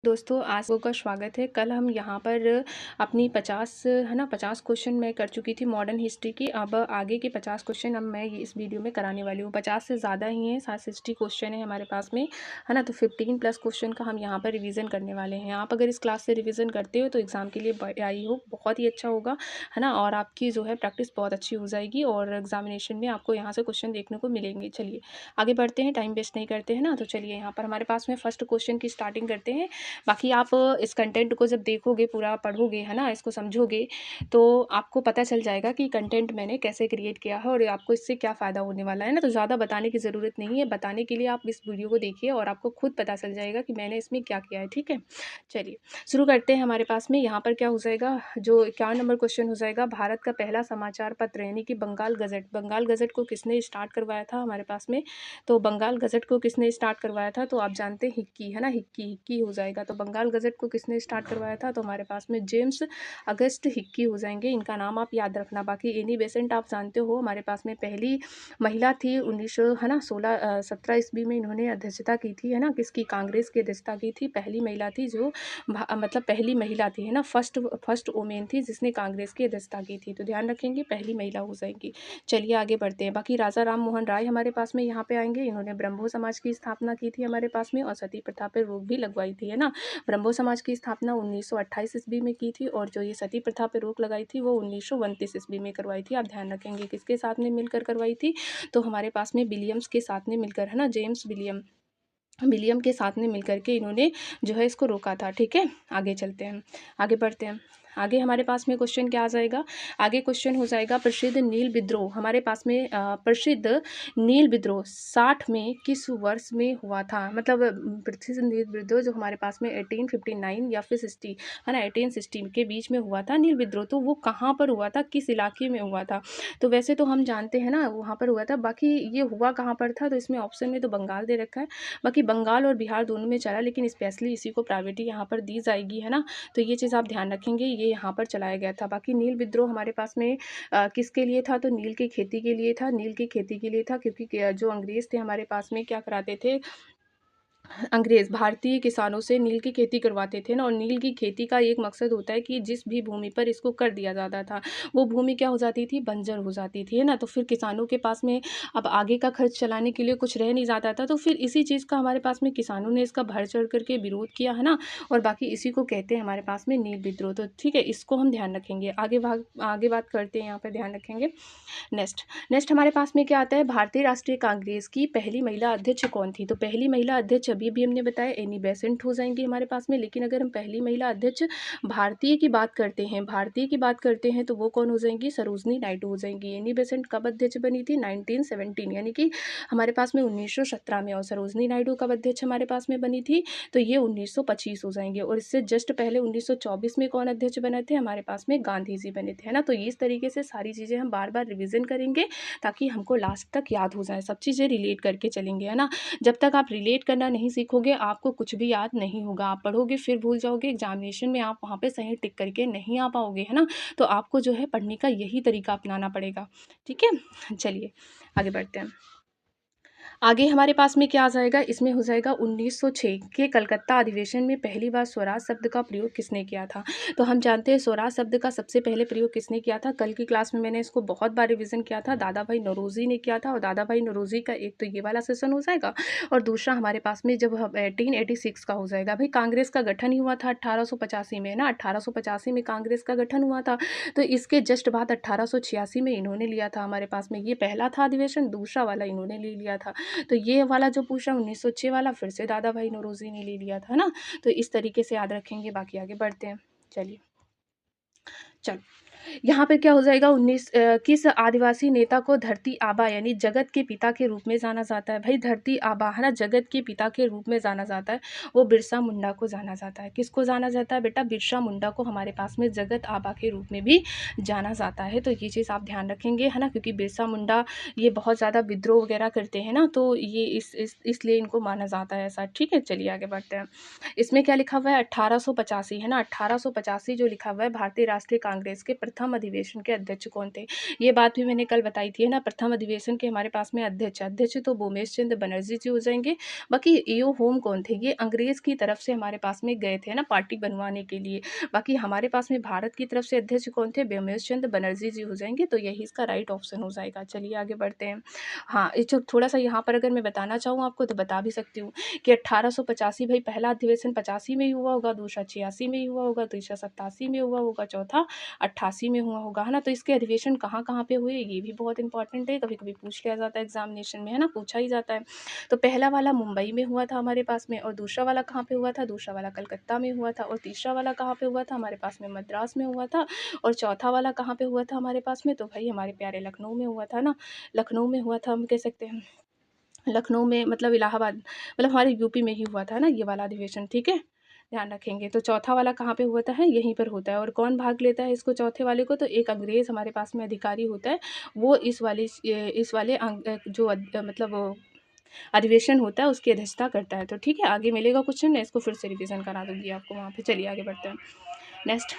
दोस्तों, आप लोगों का स्वागत है। कल हम यहाँ पर अपनी 50 है ना 50 क्वेश्चन मैं कर चुकी थी मॉडर्न हिस्ट्री की। अब आगे के 50 क्वेश्चन अब मैं इस वीडियो में कराने वाली हूँ। 50 से ज़्यादा ही हैं, 60 क्वेश्चन है हमारे पास में, है ना। तो 15 प्लस क्वेश्चन का हम यहाँ पर रिवीजन करने वाले हैं। आप अगर इस क्लास से रिवीजन करते हो तो एग्ज़ाम के लिए आई होप बहुत ही अच्छा होगा, है ना। और आपकी जो है प्रैक्टिस बहुत अच्छी हो जाएगी और एग्जामिनेशन में आपको यहाँ से क्वेश्चन देखने को मिलेंगे। चलिए आगे बढ़ते हैं, टाइम वेस्ट नहीं करते हैं ना। तो चलिए यहाँ पर हमारे पास में फर्स्ट क्वेश्चन की स्टार्टिंग करते हैं। बाकी आप इस कंटेंट को जब देखोगे, पूरा पढ़ोगे, है ना, इसको समझोगे, तो आपको पता चल जाएगा कि कंटेंट मैंने कैसे क्रिएट किया है और आपको इससे क्या फ़ायदा होने वाला है ना। तो ज़्यादा बताने की ज़रूरत नहीं है, बताने के लिए आप इस वीडियो को देखिए और आपको खुद पता चल जाएगा कि मैंने इसमें क्या किया है। ठीक है, चलिए शुरू करते हैं। हमारे पास में यहाँ पर क्या हो जाएगा, जो 51 नंबर क्वेश्चन हो जाएगा, भारत का पहला समाचार पत्र यानी कि बंगाल गजट। बंगाल गजट को किसने स्टार्ट करवाया था हमारे पास में? तो बंगाल गजट को किसने स्टार्ट करवाया था? तो आप जानते हैं हिक्की, है ना, हिक्की हिक्की हो जाएगा। तो बंगाल गजट को किसने स्टार्ट करवाया था? तो हमारे पास में जेम्स अगस्त हिक्की हो जाएंगे। इनका नाम आप याद रखना। बाकी एनी बेसेंट आप जानते हो, हमारे पास में पहली महिला थी 1900 है ना 17 ईस्वी में इन्होंने अध्यक्षता की थी, है ना, किसकी? कांग्रेस की अध्यक्षता की थी। पहली महिला थी जो मतलब पहली महिला थी, है ना, फर्स्ट वोमेन थी जिसने कांग्रेस की अध्यक्षता की थी। तो ध्यान रखेंगे, पहली महिला हो जाएंगी। चलिए आगे बढ़ते हैं। बाकी राजा राम मोहन राय हमारे पास में यहाँ पे आएंगे। इन्होंने ब्रह्मो समाज की स्थापना की थी हमारे पास में और सती प्रथा पर रोक भी लगवाई थी, है ना। ब्रह्मो समाज की स्थापना 1928 ईस्वी में की थी और जो ये सती प्रथा पर रोक लगाई थी वो 1929 ईस्वी में करवाई थी। आप ध्यान रखेंगे किसके साथ में मिलकर करवाई थी? तो हमारे पास में विलियम्स के साथ में मिलकर, है ना, जेम्स विलियम के साथ में मिलकर के इन्होंने जो है इसको रोका था। ठीक है, आगे चलते हैं, आगे बढ़ते हैं। आगे हमारे पास में क्वेश्चन क्या आ जाएगा? आगे क्वेश्चन हो जाएगा प्रसिद्ध नील विद्रोह। हमारे पास में प्रसिद्ध नील विद्रोह 60 में किस वर्ष में हुआ था? मतलब प्रसिद्ध नील विद्रोह जो हमारे पास में 1859 या फिर 60, है ना, 1860 के बीच में हुआ था नील विद्रोह। तो वो कहाँ पर हुआ था, किस इलाके में हुआ था? तो वैसे तो हम जानते हैं ना वहाँ पर हुआ था, बाकी ये हुआ कहाँ पर था? तो इसमें ऑप्शन में तो बंगाल दे रखा है। बाकी बंगाल और बिहार दोनों में चला, लेकिन स्पेशली इसी को प्रायोरिटी यहाँ पर दी जाएगी, है ना। तो ये चीज़ आप ध्यान रखेंगे, ये यहाँ पर चलाया गया था। बाकी नील विद्रोह हमारे पास में किसके लिए था? तो नील की खेती के लिए था, नील की खेती के लिए था, क्योंकि जो अंग्रेज थे हमारे पास में क्या कराते थे, अंग्रेज़ भारतीय किसानों से नील की खेती करवाते थे ना। और नील की खेती का एक मकसद होता है कि जिस भी भूमि पर इसको कर दिया जाता था वो भूमि क्या हो जाती थी? बंजर हो जाती थी, है ना। तो फिर किसानों के पास में अब आगे का खर्च चलाने के लिए कुछ रह नहीं जाता था। तो फिर इसी चीज़ का हमारे पास में किसानों ने इसका बढ़ चढ़ करके विरोध किया, है ना। और बाकी इसी को कहते हैं हमारे पास में नील विद्रोह। तो ठीक है, इसको हम ध्यान रखेंगे। आगे बात करते हैं, यहाँ पर ध्यान रखेंगे। नेक्स्ट नेक्स्ट हमारे पास में क्या आता है? भारतीय राष्ट्रीय कांग्रेस की पहली महिला अध्यक्ष कौन थी? तो पहली महिला अध्यक्ष अभी भी हमने बताया एनी बेसेंट हो जाएंगी हमारे पास में। लेकिन अगर हम पहली महिला अध्यक्ष भारतीय की बात करते हैं, भारतीय की बात करते हैं, तो वो कौन हो जाएंगी? सरोजनी नायडू हो जाएंगी। एनी बेसेंट कब अध्यक्ष बनी थी? 1917 यानी कि हमारे पास में 1917 में। और सरोजनी नायडू कब अध्यक्ष हमारे पास में बनी थी? तो ये 1925 हो जाएंगे। और इससे जस्ट पहले 1924 में कौन अध्यक्ष बने थे? हमारे पास में गांधी जी बने थे, है ना। तो इस तरीके से सारी चीज़ें हम बार बार रिवीजन करेंगे ताकि हमको लास्ट तक याद हो जाए, सब चीज़ें रिलेट करके चलेंगे, है ना। जब तक आप रिलेट करना नहीं सीखोगे आपको कुछ भी याद नहीं होगा। आप पढ़ोगे फिर भूल जाओगे, एग्जामिनेशन में आप वहाँ पे सही टिक करके नहीं आ पाओगे, है ना। तो आपको जो है पढ़ने का यही तरीका अपनाना पड़ेगा। ठीक है, चलिए आगे बढ़ते हैं। आगे हमारे पास में क्या आ जाएगा? इसमें हो जाएगा 1906 के कलकत्ता अधिवेशन में पहली बार स्वराज शब्द का प्रयोग किसने किया था? तो हम जानते हैं स्वराज शब्द का सबसे पहले प्रयोग किसने किया था? कल की क्लास में मैंने इसको बहुत बार रिवीजन किया था, दादा भाई नौरोजी ने किया था। और दादा भाई नौरोजी का एक तो ये वाला सेशन हो जाएगा और दूसरा हमारे पास में जब 1886 का हो जाएगा। भाई कांग्रेस का गठन ही हुआ था 1885 में, ना। 1885 में कांग्रेस का गठन हुआ था। तो इसके जस्ट बाद 1886 में इन्होंने लिया था हमारे पास में। ये पहला था अधिवेशन, दूसरा वाला इन्होंने ले लिया था। तो ये वाला जो पूछा 1906 वाला फिर से दादा भाई नौरोजी ने ले लिया था ना। तो इस तरीके से याद रखेंगे। बाकी आगे बढ़ते हैं, चलिए चलो यहाँ पे क्या हो जाएगा? किस आदिवासी नेता को धरती आबा यानी जगत के पिता के रूप में जाना जाता है? भाई धरती आबा, है ना, जगत के पिता के रूप में जाना जाता है। वो बिरसा मुंडा को जाना जाता है। किसको जाना जाता है बेटा? बिरसा मुंडा को हमारे पास में जगत आबा के रूप में भी जाना जाता है। तो ये चीज़ आप ध्यान रखेंगे, है ना, क्योंकि बिरसा मुंडा ये बहुत ज़्यादा विद्रोह वगैरह करते हैं ना, तो ये इसलिए इनको माना जाता है ऐसा। ठीक है, चलिए आगे बढ़ते हैं। इसमें क्या लिखा हुआ है? 1885, है ना, 1885 जो लिखा हुआ है भारतीय राष्ट्रीय कांग्रेस के प्रथम अधिवेशन के अध्यक्ष कौन थे? ये बात भी मैंने कल बताई थी, है ना? प्रथम अधिवेशन के हमारे पास में अध्यक्ष तो भूपेश चंद्र बनर्जी जी हो जाएँगे। बाकी ईओ होम कौन थे? ये अंग्रेज़ की तरफ से हमारे पास में गए थे ना पार्टी बनवाने के लिए। बाकी हमारे पास में भारत की तरफ से अध्यक्ष कौन थे? भूपेश चंद्र बनर्जी जी हो जाएँगे, तो यही इसका राइट ऑप्शन हो जाएगा। चलिए आगे बढ़ते हैं। हाँ, ये जो थोड़ा-सा यहाँ पर अगर मैं बताना चाहूँ आपको तो बता भी सकती हूँ कि 1885 भाई पहला अधिवेशन 85 में ही हुआ होगा, दूसरा 86 में ही हुआ होगा, तीसरा 87 में हुआ होगा, चौथा 88 में हुआ होगा, है ना? तो इसके अधिवेशन कहाँ-कहाँ पे हुए ये भी बहुत इंपॉर्टेंट है, कभी-कभी पूछ लिया जाता है एग्ज़ामिनेशन में, है ना? पूछा ही जाता है। तो पहला वाला मुंबई में हुआ था हमारे पास में और दूसरा वाला कहाँ पे हुआ था? दूसरा वाला कलकत्ता में हुआ था और तीसरा वाला कहाँ पे हुआ था? हमारे पास में मद्रास में हुआ था और चौथा वाला कहाँ पे हुआ था हमारे पास में? तो भाई हमारे प्यारे लखनऊ में हुआ था ना, लखनऊ में हुआ था हम कह सकते हैं। लखनऊ में मतलब इलाहाबाद मतलब हमारे यूपी में ही हुआ था ना ये वाला अधिवेशन, ठीक है? ध्यान रखेंगे। तो चौथा वाला कहाँ पे होता है? यहीं पर होता है और कौन भाग लेता है इसको चौथे वाले को? तो एक अंग्रेज़ हमारे पास में अधिकारी होता है, वो इस वाले जो मतलब वो अधिवेशन होता है उसकी अध्यक्षता करता है। तो ठीक है, आगे मिलेगा क्वेश्चन, मैं इसको फिर से रिवीज़न करा दूँगी आपको वहाँ पे। चलिए आगे बढ़ते हैं। नेक्स्ट,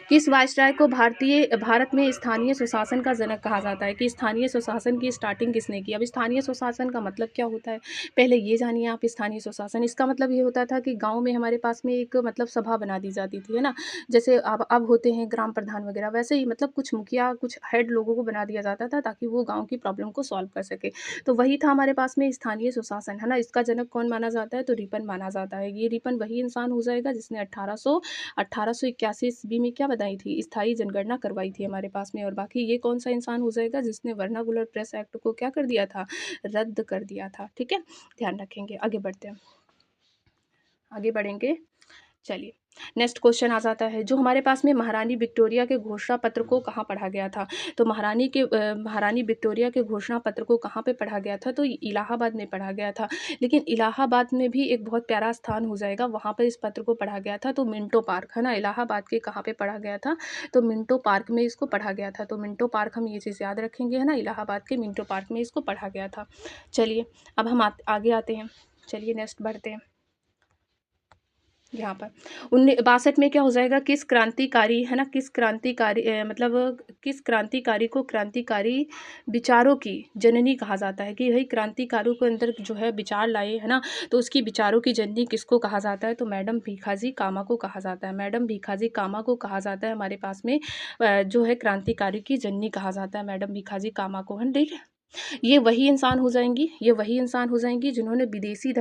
किस वायसराय को भारत में स्थानीय स्वशासन का जनक कहा जाता है? कि स्थानीय स्वशासन की स्टार्टिंग किसने की? अब स्थानीय स्वशासन का मतलब क्या होता है? पहले ये जानिए आप स्थानीय स्वशासन, इसका मतलब ये होता था कि गाँव में हमारे पास में एक मतलब सभा बना दी जाती थी, है ना? जैसे अब होते हैं ग्राम प्रधान वगैरह, वैसे ही मतलब कुछ मुखिया, कुछ हेड लोगों को बना दिया जाता था ताकि वो गाँव की प्रॉब्लम को सॉल्व कर सके। तो वही था हमारे पास में स्थानीय सुशासन, है ना? इसका जनक कौन माना जाता है? तो रिपन माना जाता है। ये रिपन वही इंसान हो जाएगा जिसने 1881 ईस्वी में क्या बनाई थी? स्थायी जनगणना करवाई थी हमारे पास में। और बाकी ये कौन-सा इंसान हो जाएगा जिसने वर्नाकुलर प्रेस एक्ट को क्या कर दिया था? रद्द कर दिया था, ठीक है? ध्यान रखेंगे, आगे बढ़ते हैं। आगे बढ़ेंगे। चलिए, नेक्स्ट क्वेश्चन आ जाता है, जो हमारे पास में महारानी विक्टोरिया के घोषणा पत्र को कहाँ पढ़ा गया था? तो महारानी विक्टोरिया के घोषणा पत्र को कहाँ पे पढ़ा गया था? तो इलाहाबाद में पढ़ा गया था। लेकिन इलाहाबाद में भी एक बहुत प्यारा स्थान हो जाएगा, वहाँ पर इस पत्र को पढ़ा गया था, तो मिंटो पार्क, है ना? इलाहाबाद के कहाँ पे पढ़ा गया था? तो मिंटो पार्क में इसको पढ़ा गया था। तो मिंटो पार्क हम ये चीज़ याद रखेंगे, है ना? इलाहाबाद के मिंटो पार्क में इसको पढ़ा गया था। चलिए, अब हम आगे आते हैं। चलिए नेक्स्ट बढ़ते हैं। यहाँ पर 1962 में क्या हो जाएगा? किस क्रांतिकारी, है ना? मतलब किस क्रांतिकारी को क्रांतिकारी विचारों की जननी कहा जाता है? कि भाई क्रांतिकारियों के अंदर जो है विचार लाए, है ना? तो उसकी विचारों की जननी किसको कहा जाता है? तो मैडम भीखाजी कामा को कहा जाता है। मैडम भीखाजी कामा को कहा जाता है हमारे पास में जो है क्रांतिकारी की जननी कहा जाता है मैडम भीखाजी कामा को, है ना? ठीक है? ये वही इंसान हो जाएँगी जिन्होंने विदेशी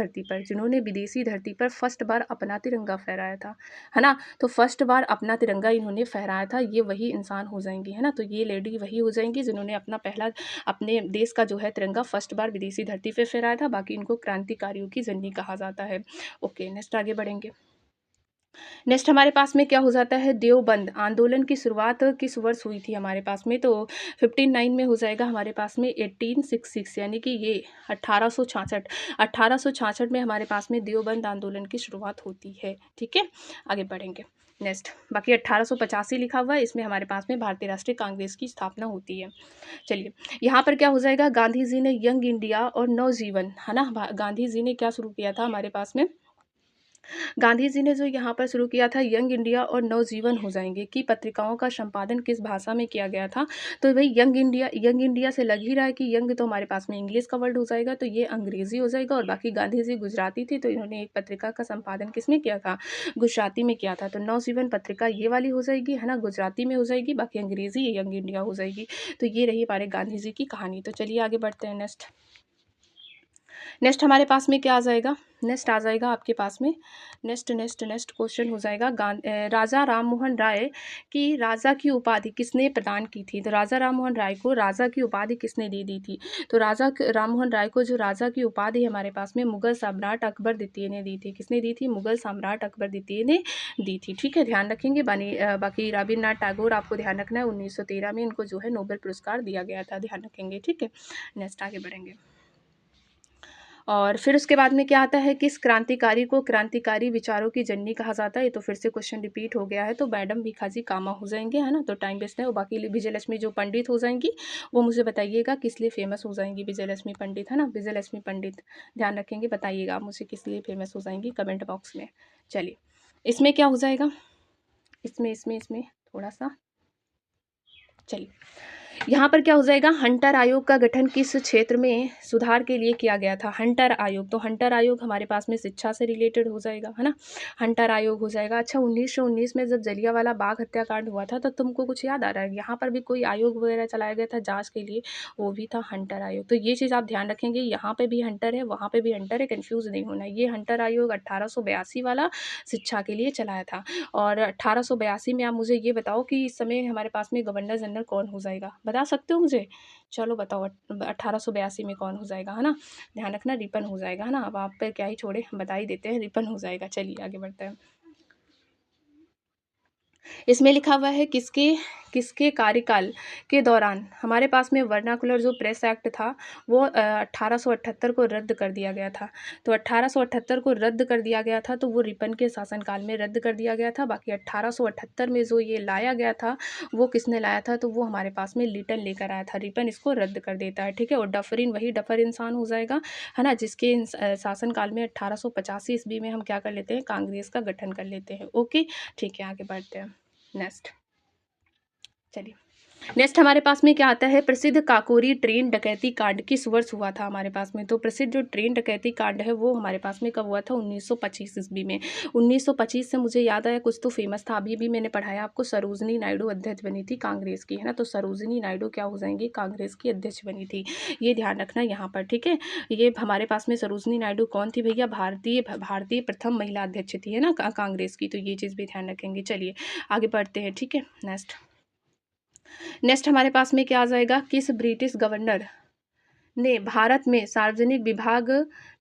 धरती पर फर्स्ट बार अपना तिरंगा फहराया था, है ना? तो फर्स्ट बार अपना तिरंगा इन्होंने फहराया था, ये वही इंसान हो जाएँगी, है ना? तो ये लेडी वही हो जाएँगी जिन्होंने अपने देश का जो है तिरंगा फर्स्ट बार विदेशी धरती पे फहराया था, बाकी इनको क्रांतिकारियों की जननी कहा जाता है। ओके, नेक्स्ट आगे बढ़ेंगे। नेक्स्ट हमारे पास में क्या हो जाता है? देवबंद आंदोलन की शुरुआत किस वर्ष हुई थी हमारे पास में? तो 59 में हो जाएगा हमारे पास में 1866, यानी कि ये 1866 में हमारे पास में देवबंद आंदोलन की शुरुआत होती है, ठीक है? आगे बढ़ेंगे। नेक्स्ट बाकी 1885 लिखा हुआ है, इसमें हमारे पास में भारतीय राष्ट्रीय कांग्रेस की स्थापना होती है। चलिए, यहाँ पर क्या हो जाएगा? गांधी जी ने यंग इंडिया और नवजीवन, है ना? गांधी जी ने क्या शुरू किया था हमारे पास में? गांधी जी ने जो यहाँ पर शुरू किया था यंग इंडिया और नवजीवन हो जाएंगे की पत्रिकाओं का संपादन किस भाषा में किया गया था? तो भाई यंग इंडिया से लग ही रहा है कि यंग तो हमारे पास में इंग्लिश का वर्ड हो जाएगा, तो ये अंग्रेजी हो जाएगा। और बाकी गांधी जी गुजराती थे, तो इन्होंने एक पत्रिका का संपादन किसमें किया था? गुजराती में किया था। तो नवजीवन पत्रिका ये वाली हो जाएगी, है ना? गुजराती में हो जाएगी, बाकी अंग्रेजी यंग इंडिया हो जाएगी। तो ये रही हमारे गांधी जी की कहानी। तो चलिए आगे बढ़ते हैं। नेक्स्ट हमारे पास में क्या आ जाएगा? नेक्स्ट आ जाएगा आपके पास में नेक्स्ट क्वेश्चन हो जाएगा राजा राममोहन राय की राजा की उपाधि किसने प्रदान की थी? तो राजा राममोहन राय को राजा की उपाधि किसने दे दी थी? तो राममोहन राय को जो राजा की उपाधि हमारे पास में मुगल सम्राट अकबर द्वितीय ने दी थी। किसने दी थी? मुगल सम्राट अकबर द्वितीय ने दी थी, ठीक है? ध्यान रखेंगे। बाकी रविन्द्रनाथ टैगोर आपको ध्यान रखना है, 1913 में इनको जो है नोबेल पुरस्कार दिया गया था, ध्यान रखेंगे, ठीक है? नेक्स्ट आगे बढ़ेंगे। और फिर उसके बाद में क्या आता है? किस क्रांतिकारी को क्रांतिकारी विचारों की जननी कहा जाता है? ये तो फिर से क्वेश्चन रिपीट हो गया है, तो मैडम भीखाजी कामा हो जाएंगे, है ना? तो टाइम वेस्ट है। और बाकी विजयलक्ष्मी जो पंडित हो जाएंगी, वो मुझे बताइएगा किस लिए फेमस हो जाएंगी विजयलक्ष्मी पंडित, है ना? विजयलक्ष्मी पंडित ध्यान रखेंगे, बताइएगा मुझे किस लिए फेमस हो जाएंगी कमेंट बॉक्स में। चलिए, इसमें क्या हो जाएगा? इसमें थोड़ा सा। चलिए, यहाँ पर क्या हो जाएगा, हंटर आयोग का गठन किस क्षेत्र में सुधार के लिए किया गया था? हंटर आयोग, तो हंटर आयोग हमारे पास में शिक्षा से रिलेटेड हो जाएगा, है ना, हंटर आयोग हो जाएगा। अच्छा, 1919 में जब जलियांवाला बाग हत्याकांड हुआ था तो तुमको कुछ याद आ रहा है? यहाँ पर भी कोई आयोग वगैरह चलाया गया था जांच के लिए, वो भी था हंटर आयोग। तो ये चीज़ आप ध्यान रखेंगे, यहाँ पे भी हंटर है, वहाँ पे भी हंटर है, कन्फ्यूज़ नहीं होना। ये हंटर आयोग 1882 वाला शिक्षा के लिए चलाया था। और 1882 में आप मुझे ये बताओ कि इस समय हमारे पास में गवर्नर जनरल कौन हो जाएगा, बता सकते हो मुझे? चलो बताओ, 1882 में कौन हो जाएगा, है ना, ध्यान रखना, रिपन हो जाएगा, है ना। अब आप पे क्या ही छोड़े, बता ही देते हैं, रिपन हो जाएगा। चलिए आगे बढ़ते हैं। इसमें लिखा हुआ है किसके किसके कार्यकाल के दौरान हमारे पास में वर्नाकुलर जो प्रेस एक्ट था वो 1878 को रद्द कर दिया गया था। तो 1878 को रद्द कर दिया गया था, तो वो रिपन के शासनकाल में रद्द कर दिया गया था। बाकी 1878 में जो ये लाया गया था वो किसने लाया था, तो वो हमारे पास में लिटन लेकर आया था। रिपन इसको रद्द कर देता है, ठीक है। और डफरिन, वही डफर इंसान हो जाएगा, है ना, जिसके शासनकाल में 1885 ईस्वी में हम क्या कर लेते हैं, कांग्रेस का गठन कर लेते हैं। ओके, ठीक है, आगे बढ़ते हैं। नेक्स्ट, चलिए, नेक्स्ट हमारे पास में क्या आता है, प्रसिद्ध काकोरी ट्रेन डकैती कांड किस वर्ष हुआ था हमारे पास में? तो प्रसिद्ध जो ट्रेन डकैती कांड है वो हमारे पास में कब हुआ था, 1925 ईस्वी में। 1925 से मुझे याद आया कुछ तो फेमस था, अभी भी मैंने पढ़ाया आपको, सरोजनी नायडू अध्यक्ष बनी थी कांग्रेस की, है ना। तो सरोजनी नायडू क्या हो जाएंगी, कांग्रेस की अध्यक्ष बनी थी, ये ध्यान रखना यहाँ पर, ठीक है। ये हमारे पास में सरोजनी नायडू कौन थी भैया, भारतीय प्रथम महिला अध्यक्ष थी, है ना, कांग्रेस की। तो ये चीज़ भी ध्यान रखेंगे। चलिए आगे बढ़ते हैं, ठीक है। नेक्स्ट हमारे पास में क्या आ जाएगा, किस ब्रिटिश गवर्नर ने भारत में सार्वजनिक विभाग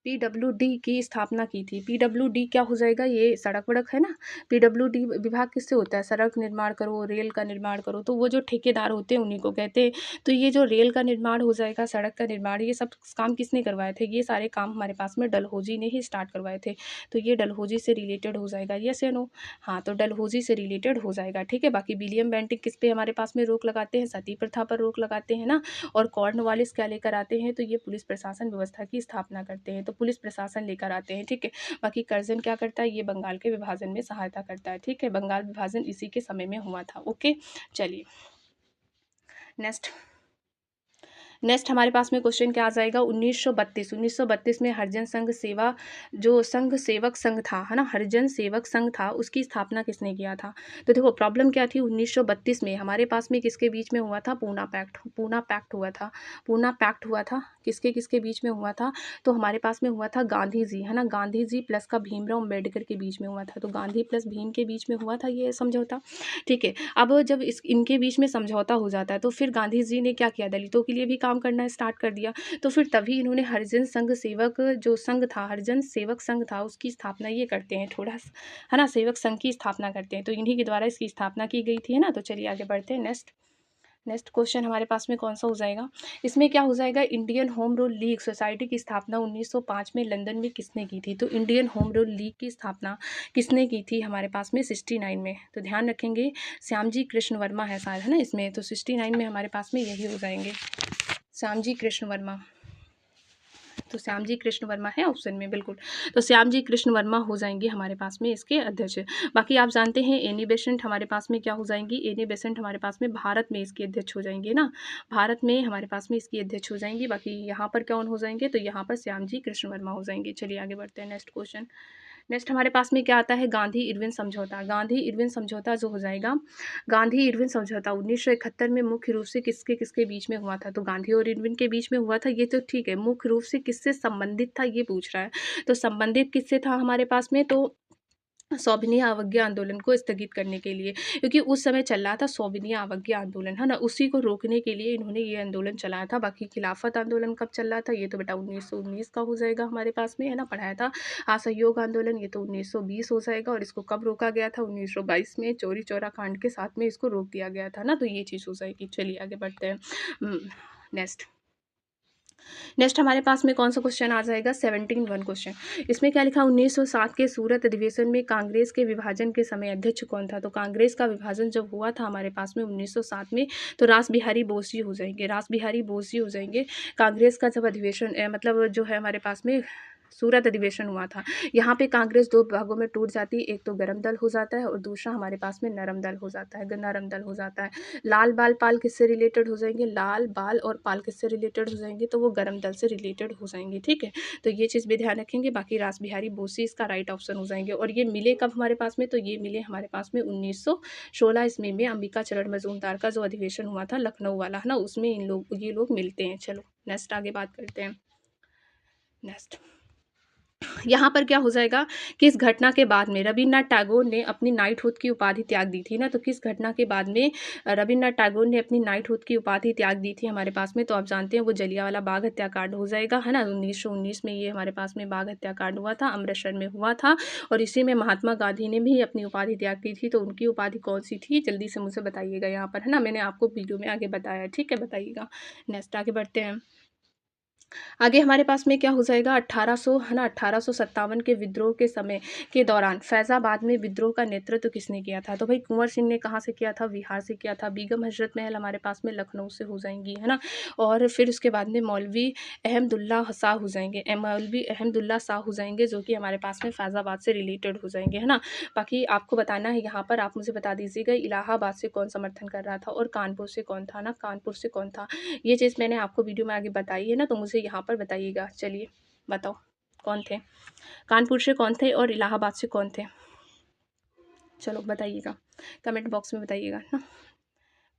पीडब्ल्यूडी की स्थापना की थी? पीडब्ल्यूडी क्या हो जाएगा, ये सड़क वड़क है ना। पीडब्ल्यूडी विभाग किससे होता है, सड़क निर्माण करो, रेल का निर्माण करो, तो वो जो ठेकेदार होते हैं उन्हीं को कहते हैं। तो ये जो रेल का निर्माण हो जाएगा, सड़क का निर्माण, ये सब काम किसने करवाए थे, ये सारे काम हमारे पास में डलहौजी ने ही स्टार्ट करवाए थे। तो ये डलहौजी से रिलेटेड हो जाएगा, यस या नो? हाँ, तो डलहौजी से रिलेटेड हो जाएगा, ठीक है। बाकी विलियम बेंटिक किस पे हमारे पास में रोक लगाते हैं, सती प्रथा पर रोक लगाते हैं ना। और कॉर्नवालिस क्या लेकर आते हैं, तो ये पुलिस प्रशासन व्यवस्था की स्थापना करते हैं, तो पुलिस प्रशासन लेकर आते हैं, ठीक है। बाकी कर्जन क्या करता है, ये बंगाल के विभाजन में सहायता करता है, ठीक है। बंगाल विभाजन इसी के समय में हुआ था। ओके, चलिए नेक्स्ट हमारे पास में क्वेश्चन क्या आ जाएगा, 1932 में हरिजन संघ सेवा, जो संघ सेवक संघ था, है ना, हरिजन सेवक संघ था, उसकी स्थापना किसने किया था? तो देखो प्रॉब्लम क्या थी, 1932 में हमारे पास में किसके बीच में हुआ था, पूना पैक्ट हुआ था। पूना पैक्ट हुआ था, किसके किसके बीच में हुआ था, तो हमारे पास में हुआ था गांधी जी, है ना, गांधी जी प्लस का भीमराव अम्बेडकर के बीच में हुआ था। तो गांधी प्लस भीम के बीच में हुआ था ये समझौता, ठीक है। अब जब इनके बीच में समझौता हो जाता है तो फिर गांधी जी ने क्या किया, दलितों के लिए भी काम करना स्टार्ट कर दिया। तो फिर तभी इन्होंने हरिजन संघ सेवक जो संघ था, हरिजन सेवक संघ था, उसकी स्थापना ये करते हैं, थोड़ा है ना, सेवक संघ की स्थापना करते हैं। तो इन्हीं के द्वारा इसकी स्थापना की गई थी, है ना। तो चलिए आगे बढ़ते हैं। नेक्स्ट क्वेश्चन हमारे पास में कौन सा हो जाएगा, इसमें क्या हो जाएगा, Indian home rule league society की स्थापना 1905 में लंदन में किसने की थी? तो इंडियन होम रूल लीग की स्थापना किसने की थी हमारे पास में 69 में? तो ध्यान रखेंगे, श्यामजी कृष्ण वर्मा है शायद, है ना इसमें। तो 69 में हमारे पास में यही हो जाएंगे, श्यामजी कृष्ण वर्मा। तो श्यामजी कृष्ण वर्मा है ऑप्शन में, बिल्कुल। तो श्यामजी कृष्ण वर्मा हो जाएंगे हमारे पास में इसके अध्यक्ष। बाकी आप जानते हैं एनी बेसेंट हमारे पास में क्या हो जाएंगी, एनी बेसेंट हमारे पास में भारत में इसकी अध्यक्ष हो जाएंगे ना, भारत में हमारे पास में इसकी अध्यक्ष हो जाएंगी। बाकी यहाँ पर कौन हो जाएंगे, तो यहाँ पर श्यामजी कृष्ण वर्मा हो जाएंगे। चलिए आगे बढ़ते हैं। नेक्स्ट हमारे पास में क्या आता है, गांधी इरविन समझौता। गांधी इरविन समझौता जो हो जाएगा, गांधी इरविन समझौता 1971 में मुख्य रूप से किसके किसके बीच में हुआ था? तो गांधी और इरविन के बीच में हुआ था, ये तो ठीक है। मुख्य रूप से किससे संबंधित था ये पूछ रहा है, तो संबंधित किससे था हमारे पास में, तो सौभिनिया अवज्ञा आंदोलन को स्थगित करने के लिए, क्योंकि उस समय चल रहा था सौभिनिया अवज्ञा आंदोलन, है ना, उसी को रोकने के लिए इन्होंने ये आंदोलन चलाया था। बाकी खिलाफत आंदोलन कब चल रहा था, ये तो बेटा 1919 का हो जाएगा हमारे पास में, है ना, पढ़ाया था। असहयोग आंदोलन ये तो 1920 हो जाएगा। और इसको कब रोका गया था, 1922 में चौरी चौरा कांड के साथ में इसको रोक दिया गया था ना। तो ये चीज़ हो जाएगी। चलिए आगे बढ़ते हैं। नेक्स्ट हमारे पास में कौन सा क्वेश्चन आ जाएगा, 17 क्वेश्चन। इसमें क्या लिखा, 1907 के सूरत अधिवेशन में कांग्रेस के विभाजन के समय अध्यक्ष कौन था? तो कांग्रेस का विभाजन जब हुआ था हमारे पास में 1907 में, तो रास बिहारी बोस जी हो जाएंगे, रास बिहारी बोस जी हो जाएंगे। कांग्रेस का जब अधिवेशन मतलब जो है हमारे पास में सूरत अधिवेशन हुआ था। यहाँ पे कांग्रेस 2 भागों में टूट जाती है, एक तो गरम दल हो जाता है और दूसरा हमारे पास में नरम दल हो जाता है, नरम दल हो जाता है। लाल बाल पाल किससे रिलेटेड हो जाएँगे? लाल बाल और पाल किससे रिलेटेड हो जाएँगे? तो वो गरम दल से रिलेटेड हो जाएँगे, ठीक है? तो ये चीज़ भी ध्यान रखेंगे। बाकी रास बिहारी बोसी इसका राइट ऑप्शन हो जाएँगे और ये मिले कब हमारे पास में? तो ये मिले हमारे पास में 1916 ईस्वी में अंबिका चरण मजूमदार का जो अधिवेशन हुआ था लखनऊ वाला, है ना? उसमें ये लोग मिलते हैं। चलो नेक्स्ट आगे बात करते हैं। नेक्स्ट यहाँ पर क्या हो जाएगा कि इस घटना के बाद में रवीन्द्रनाथ टैगोर ने अपनी नाइटहुड की उपाधि त्याग दी थी ना, तो किस घटना के बाद में रवीन्द्रनाथ टैगोर ने अपनी नाइटहुड की उपाधि त्याग दी थी हमारे पास में? तो आप जानते हैं वो जलियांवाला बाग हत्याकांड हो जाएगा, है ना? 1919 में ये हमारे पास में बाग हत्याकांड हुआ था, अमृतसर में हुआ था और इसी में महात्मा गांधी ने भी अपनी उपाधि त्याग दी थी। तो उनकी उपाधि कौन सी थी? जल्दी से मुझे बताइएगा यहाँ पर, है ना? मैंने आपको वीडियो में आगे बताया, ठीक है? बताइएगा। नेक्स्ट आगे बढ़ते हैं। आगे हमारे पास में क्या हो जाएगा 1800, है ना? 1857 के विद्रोह के समय के दौरान फैज़ाबाद में विद्रोह का नेतृत्व किसने किया था? तो भाई कुंवर सिंह ने कहाँ से किया था? बिहार से किया था। बेगम हजरत महल हमारे पास में लखनऊ से हो जाएंगी, है ना? और फिर उसके बाद में मौलवी अहमदुल्ला शाह हो जाएंगे, मौलवी अहमदुल्ला शाह हो जाएंगे जो कि हमारे पास में फैज़ाबाद से रिलेटेड हो जाएंगे, है ना? बाकी आपको बताना है यहाँ पर, आप मुझे बता दीजिएगा इलाहाबाद से कौन समर्थन कर रहा था और कानपुर से कौन था ना, कानपुर से कौन था? ये चीज़ मैंने आपको वीडियो में आगे बताई है ना, तो मुझे यहाँ पर बताइएगा। चलिए बताओ कौन थे? कानपुर से कौन थे और इलाहाबाद से कौन थे? चलो बताइएगा, कमेंट बॉक्स में बताइएगा ना।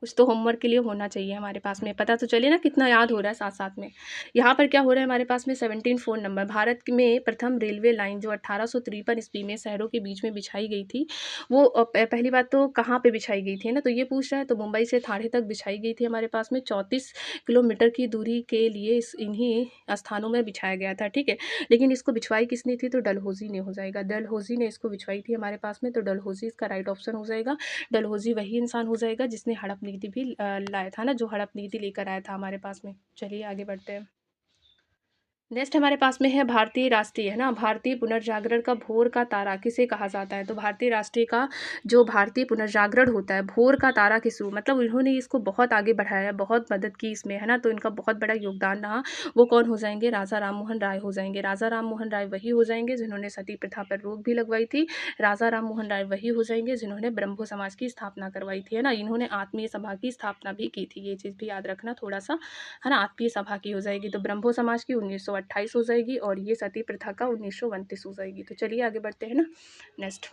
कुछ तो होमवर्क के लिए होना चाहिए हमारे पास में, पता तो चले ना कितना याद हो रहा है साथ साथ में। यहाँ पर क्या हो रहा है हमारे पास में 17 फ़ोन नंबर। भारत में प्रथम रेलवे लाइन जो 1853 ईस्वी में शहरों के बीच में बिछाई गई थी, वो पहली बात तो कहाँ पे बिछाई गई थी ना, तो ये पूछ रहा है। तो मुंबई से ठाणे तक बिछाई गई थी हमारे पास में 34 किलोमीटर की दूरी के लिए इन्हीं स्थानों में बिछाया गया था, ठीक है? लेकिन इसको बिछवाई किसने थी? तो डलहौजी ने हो जाएगा। डलहौजी ने इसको बिछवाई थी हमारे पास में, तो डलहौजी इसका राइट ऑप्शन हो जाएगा। डलहौजी वही इंसान हो जाएगा जिसने हड़प नीति भी लाया था ना, जो हड़प नीति लेकर आया था हमारे पास में। चलिए आगे बढ़ते हैं। नेक्स्ट हमारे पास में है भारतीय राष्ट्रीय, है ना? भारतीय पुनर्जागरण का भोर का तारा किसे कहा जाता है? तो भारतीय राष्ट्रीय का जो भारतीय पुनर्जागरण होता है, भोर का तारा किसको, मतलब इन्होंने इसको बहुत आगे बढ़ाया, बहुत मदद की इसमें, है ना? तो इनका बहुत बड़ा योगदान रहा। वो कौन हो जाएंगे? राजा राम मोहन राय हो जाएंगे। राजा राम मोहन राय वही हो जाएंगे जिन्होंने सती प्रथा पर रोक भी लगवाई थी। राजा राम मोहन राय वही हो जाएंगे जिन्होंने ब्रह्मो समाज की स्थापना करवाई थी, है ना? इन्होंने आत्मीय सभा की स्थापना भी की थी, ये चीज़ भी याद रखना थोड़ा सा, है ना? आत्मीय सभा की हो जाएगी तो ब्रह्मो समाज की 1928 हो जाएगी और ये सती प्रथा का 1929 हो जाएगी। तो चलिए आगे बढ़ते हैं ना। नेक्स्ट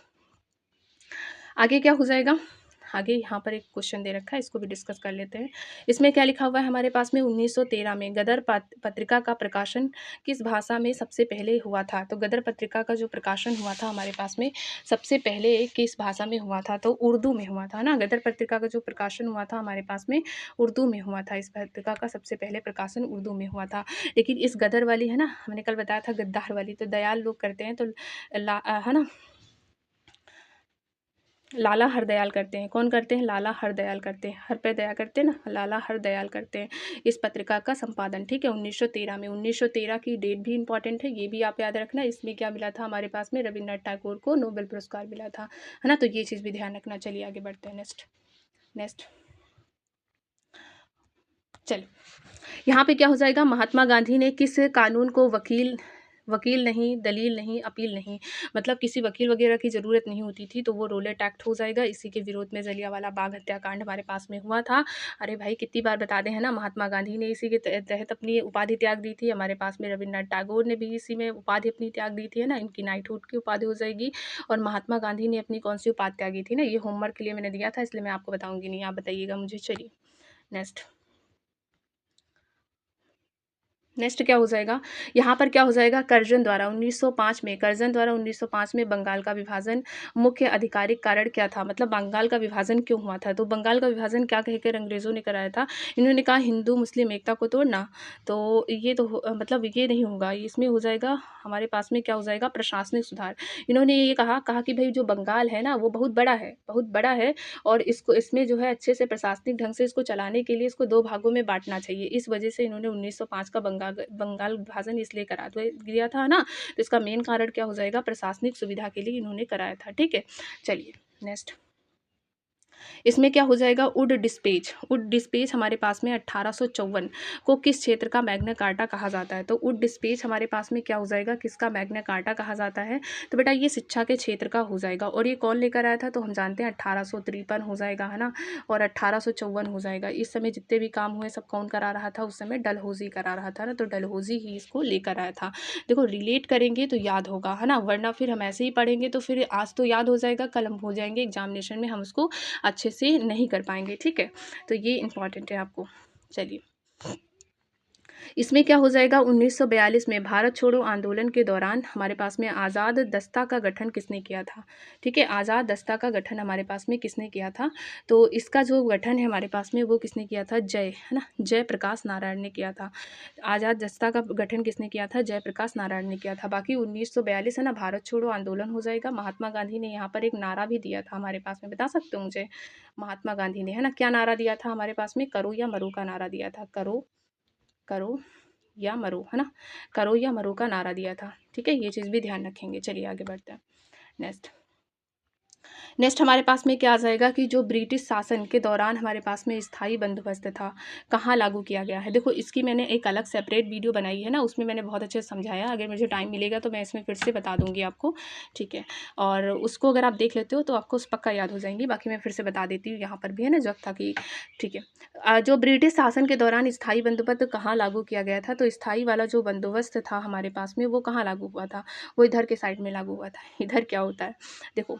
आगे क्या हो जाएगा? आगे यहाँ पर एक क्वेश्चन दे रखा है, इसको भी डिस्कस कर लेते हैं। इसमें क्या लिखा हुआ है हमारे पास में 1913 में गदर पत्रिका का प्रकाशन किस भाषा में सबसे पहले हुआ था? तो गदर पत्रिका का जो प्रकाशन हुआ था हमारे पास में सबसे पहले किस भाषा में हुआ था? तो उर्दू में हुआ था ना। गदर पत्रिका का जो प्रकाशन हुआ था हमारे पास में उर्दू में हुआ था। इस पत्रिका का सबसे पहले प्रकाशन उर्दू में हुआ था। लेकिन इस गदर वाली, है ना, हमने कल बताया था गद्दार वाली, तो दयाल लोग करते हैं, तो है ना, लाला हरदयाल करते हैं। कौन करते हैं? लाला हरदयाल करते हैं। हर पे दया करते हैं ना, लाला हरदयाल करते हैं इस पत्रिका का संपादन, ठीक है? 1913 में। 1913 की डेट भी इंपॉर्टेंट है, ये भी आप याद रखना। इसमें क्या मिला था हमारे पास में? रविन्द्रनाथ टैगोर को नोबेल पुरस्कार मिला था, है ना? तो ये चीज़ भी ध्यान रखना। चलिए आगे बढ़ते हैं। नेक्स्ट चलिए यहाँ पे क्या हो जाएगा? महात्मा गांधी ने किस कानून को वकील नहीं, दलील नहीं, अपील नहीं, मतलब किसी वकील वगैरह की ज़रूरत नहीं होती थी, तो वो रोलेट एक्ट हो जाएगा। इसी के विरोध में जलियांवाला बाग हत्याकांड हमारे पास में हुआ था। अरे भाई कितनी बार बता दें, है ना? महात्मा गांधी ने इसी के तहत अपनी उपाधि त्याग दी थी। हमारे पास में रविन्द्रनाथ टैगोर ने भी इसी में उपाधि अपनी त्याग दी थी, है ना? इनकी नाइटहुड की उपाधि हो जाएगी। और महात्मा गांधी ने अपनी कौन सी उपाधि त्यागी थी ना? ये होमवर्क के लिए मैंने दिया था, इसलिए मैं आपको बताऊँगी नहीं, आप बताइएगा मुझे। चलिए नेक्स्ट क्या हो जाएगा? यहाँ पर क्या हो जाएगा? कर्जन द्वारा 1905 में बंगाल का विभाजन मुख्य आधिकारिक कारण क्या था? मतलब बंगाल का विभाजन क्यों हुआ था? तो बंगाल का विभाजन क्या कहकर अंग्रेज़ों ने कराया था? इन्होंने कहा हिंदू मुस्लिम एकता को तोड़ना। तो ये तो मतलब ये नहीं होगा, इसमें हो जाएगा हमारे पास में क्या हो जाएगा? प्रशासनिक सुधार। इन्होंने ये कहा कि भाई जो बंगाल है ना वो बहुत बड़ा है और इसमें जो है अच्छे से प्रशासनिक ढंग से इसको चलाने के लिए इसको 2 भागों में बाँटना चाहिए। इस वजह से इन्होंने 1905 का बंगाल विभाजन इसलिए करा दिया था ना, तो इसका मेन कारण क्या हो जाएगा? प्रशासनिक सुविधा के लिए इन्होंने कराया था, ठीक है? चलिए नेक्स्ट इसमें क्या हो जाएगा, वुड डिस्पेच हमारे पास में 1854 को किस क्षेत्र का मैग्ना कार्टा कहा जाता है। तो वुड डिस्पेच हमारे पास में क्या हो जाएगा, किसका मैग्ना कार्टा कहा जाता है। तो बेटा ये शिक्षा के क्षेत्र का हो जाएगा। और ये कौन लेकर आया था, तो हम जानते हैं 1853 हो जाएगा, है ना, और 1854 हो जाएगा। इस समय जितने भी काम हुए सब कौन करा रहा था, उस समय डलहौजी करा रहा था ना, तो डलहौजी ही इसको लेकर आया था। देखो रिलेट करेंगे तो याद होगा, है ना, वरना फिर हम ऐसे ही पढ़ेंगे तो फिर आज तो याद हो जाएगा, कल हम हो जाएंगे एग्जामिनेशन में हम उसको अच्छे से नहीं कर पाएंगे। ठीक है, तो ये इंपॉर्टेंट है आपको। चलिए, इसमें क्या हो जाएगा, 1942 में भारत छोड़ो आंदोलन के दौरान हमारे पास में आज़ाद दस्ता का गठन किसने किया था। ठीक है, आज़ाद दस्ता का गठन हमारे पास में किसने किया था, तो इसका जो गठन है हमारे पास में वो किसने किया था, है ना, जयप्रकाश नारायण ने किया था। आज़ाद दस्ता का गठन किसने किया था, जयप्रकाश नारायण ने किया था। बाकी 1942 है ना, भारत छोड़ो आंदोलन हो जाएगा। महात्मा गांधी ने यहाँ पर एक नारा भी दिया था हमारे पास में, बता सकते हो मुझे, महात्मा गांधी ने, है ना, क्या नारा दिया था हमारे पास में, करो या मरो का नारा दिया था। करो या मरो, है ना, करो या मरो का नारा दिया था। ठीक है, ये चीज़ भी ध्यान रखेंगे। चलिए आगे बढ़ते हैं। नेक्स्ट हमारे पास में क्या आ जाएगा कि जो ब्रिटिश शासन के दौरान हमारे पास में स्थायी बंदोबस्त था, कहाँ लागू किया गया है। देखो इसकी मैंने एक अलग सेपरेट वीडियो बनाई है ना, उसमें मैंने बहुत अच्छे से समझाया। अगर मुझे टाइम मिलेगा तो मैं इसमें फिर से बता दूंगी आपको। ठीक है, और उसको अगर आप देख लेते हो तो आपको पक्का याद हो जाएंगी। बाकी मैं फिर से बता देती हूँ, यहाँ पर भी है ना जब था कि, ठीक है, जो ब्रिटिश शासन के दौरान स्थायी बंदोबस्त कहाँ लागू किया गया था, तो स्थायी वाला जो बंदोबस्त था हमारे पास में वो कहाँ लागू हुआ था, वो इधर के साइड में लागू हुआ था। इधर क्या होता है, देखो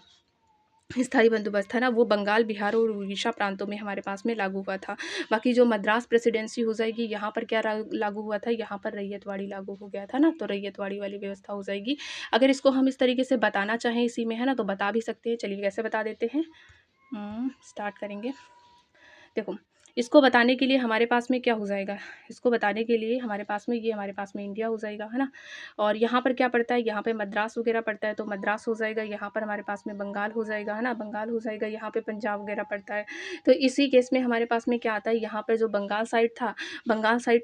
स्थायी बंदोबस्त है ना, वो बंगाल, बिहार और उड़ीसा प्रांतों में हमारे पास में लागू हुआ था। बाकी जो मद्रास प्रेसिडेंसी हो जाएगी, यहाँ पर क्या लागू हुआ था, यहाँ पर रैयतवाड़ी लागू हो गया था ना, तो रैयतवाड़ी वाली व्यवस्था हो जाएगी। अगर इसको हम इस तरीके से बताना चाहें इसी में, है ना, तो बता भी सकते हैं। चलिए कैसे बता देते हैं, स्टार्ट करेंगे। देखो इसको बताने के लिए हमारे पास में क्या हो जाएगा, इसको बताने के लिए हमारे पास में ये हमारे पास में इंडिया हो जाएगा, है ना, और यहाँ पर क्या पड़ता है, यहाँ पे मद्रास वगैरह पड़ता है तो मद्रास हो जाएगा। यहाँ पर हमारे पास में बंगाल हो जाएगा, है ना, बंगाल हो जाएगा। यहाँ पे पंजाब वगैरह पड़ता है। तो इसी केस में हमारे पास में क्या आता है, यहाँ पर जो बंगाल साइड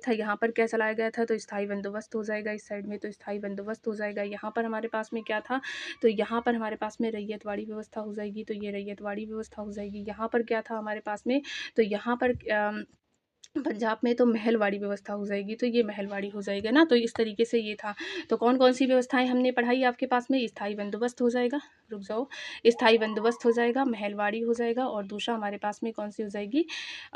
था यहाँ पर क्या चलाया गया था, तो स्थायी बंदोबस्त हो जाएगा। इस साइड में तो स्थायी बंदोबस्त हो जाएगा। यहाँ पर हमारे पास में क्या था, तो यहाँ पर हमारे पास में रैयतवाड़ी व्यवस्था हो जाएगी, तो ये रैयतवाड़ी व्यवस्था हो जाएगी। यहाँ पर क्या था हमारे पास में, तो यहाँ पर पंजाब में तो महलवाड़ी व्यवस्था हो जाएगी, तो ये महलवाड़ी हो जाएगा ना। तो इस तरीके से ये था। तो कौन कौन सी व्यवस्थाएं हमने पढ़ाई आपके पास में, स्थायी बंदोबस्त हो जाएगा, रुक जाओ, स्थायी बंदोबस्त हो जाएगा, महलवाड़ी हो जाएगा, और दूसरा हमारे पास में कौन सी हो जाएगी,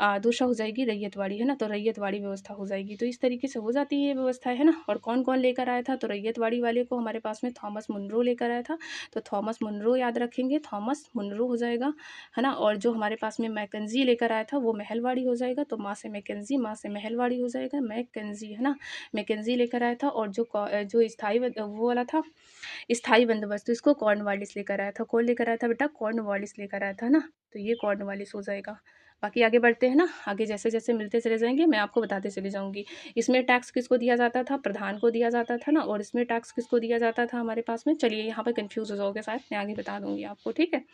दूसरा हो जाएगी रैयतवाड़ी, है ना, तो रैयतवाड़ी व्यवस्था हो जाएगी। तो इस तरीके से हो जाती है ये व्यवस्थाएं, है ना। और कौन कौन लेकर आया था, तो रैयतवाड़ी वाले को हमारे पास में थॉमस मुनरो लेकर आया था। तो थॉमस मुनरो याद रखेंगे, थॉमस मुनरो हो जाएगा, है ना। और जो हमारे पास में मैकेंजी लेकर आया था वो महलवाड़ी हो जाएगा। तो माँ से मैकेंजी, माँ से महलवाड़ी हो जाएगा, मैकेंजी, है ना, मैकेंजी लेकर आया था। और जो स्थायी वो वाला था स्थायी बंदोबस्त, तो इसको कॉर्नवालिस लेकर आया था। कौन लेकर आया था बेटा, कॉर्नवालिस लेकर आया था ना, तो ये कॉर्नवालिस हो जाएगा। बाकी आगे बढ़ते हैं ना, आगे जैसे जैसे मिलते चले जाएंगे मैं आपको बताते चले जाऊंगी। इसमें टैक्स किसको दिया जाता था, प्रधान को दिया जाता था ना, और इसमें टैक्स किसको दिया जाता था हमारे पास में। चलिए यहाँ पर कंफ्यूज हो जाओगे शायद, मैं आगे बता दूंगी आपको, ठीक है।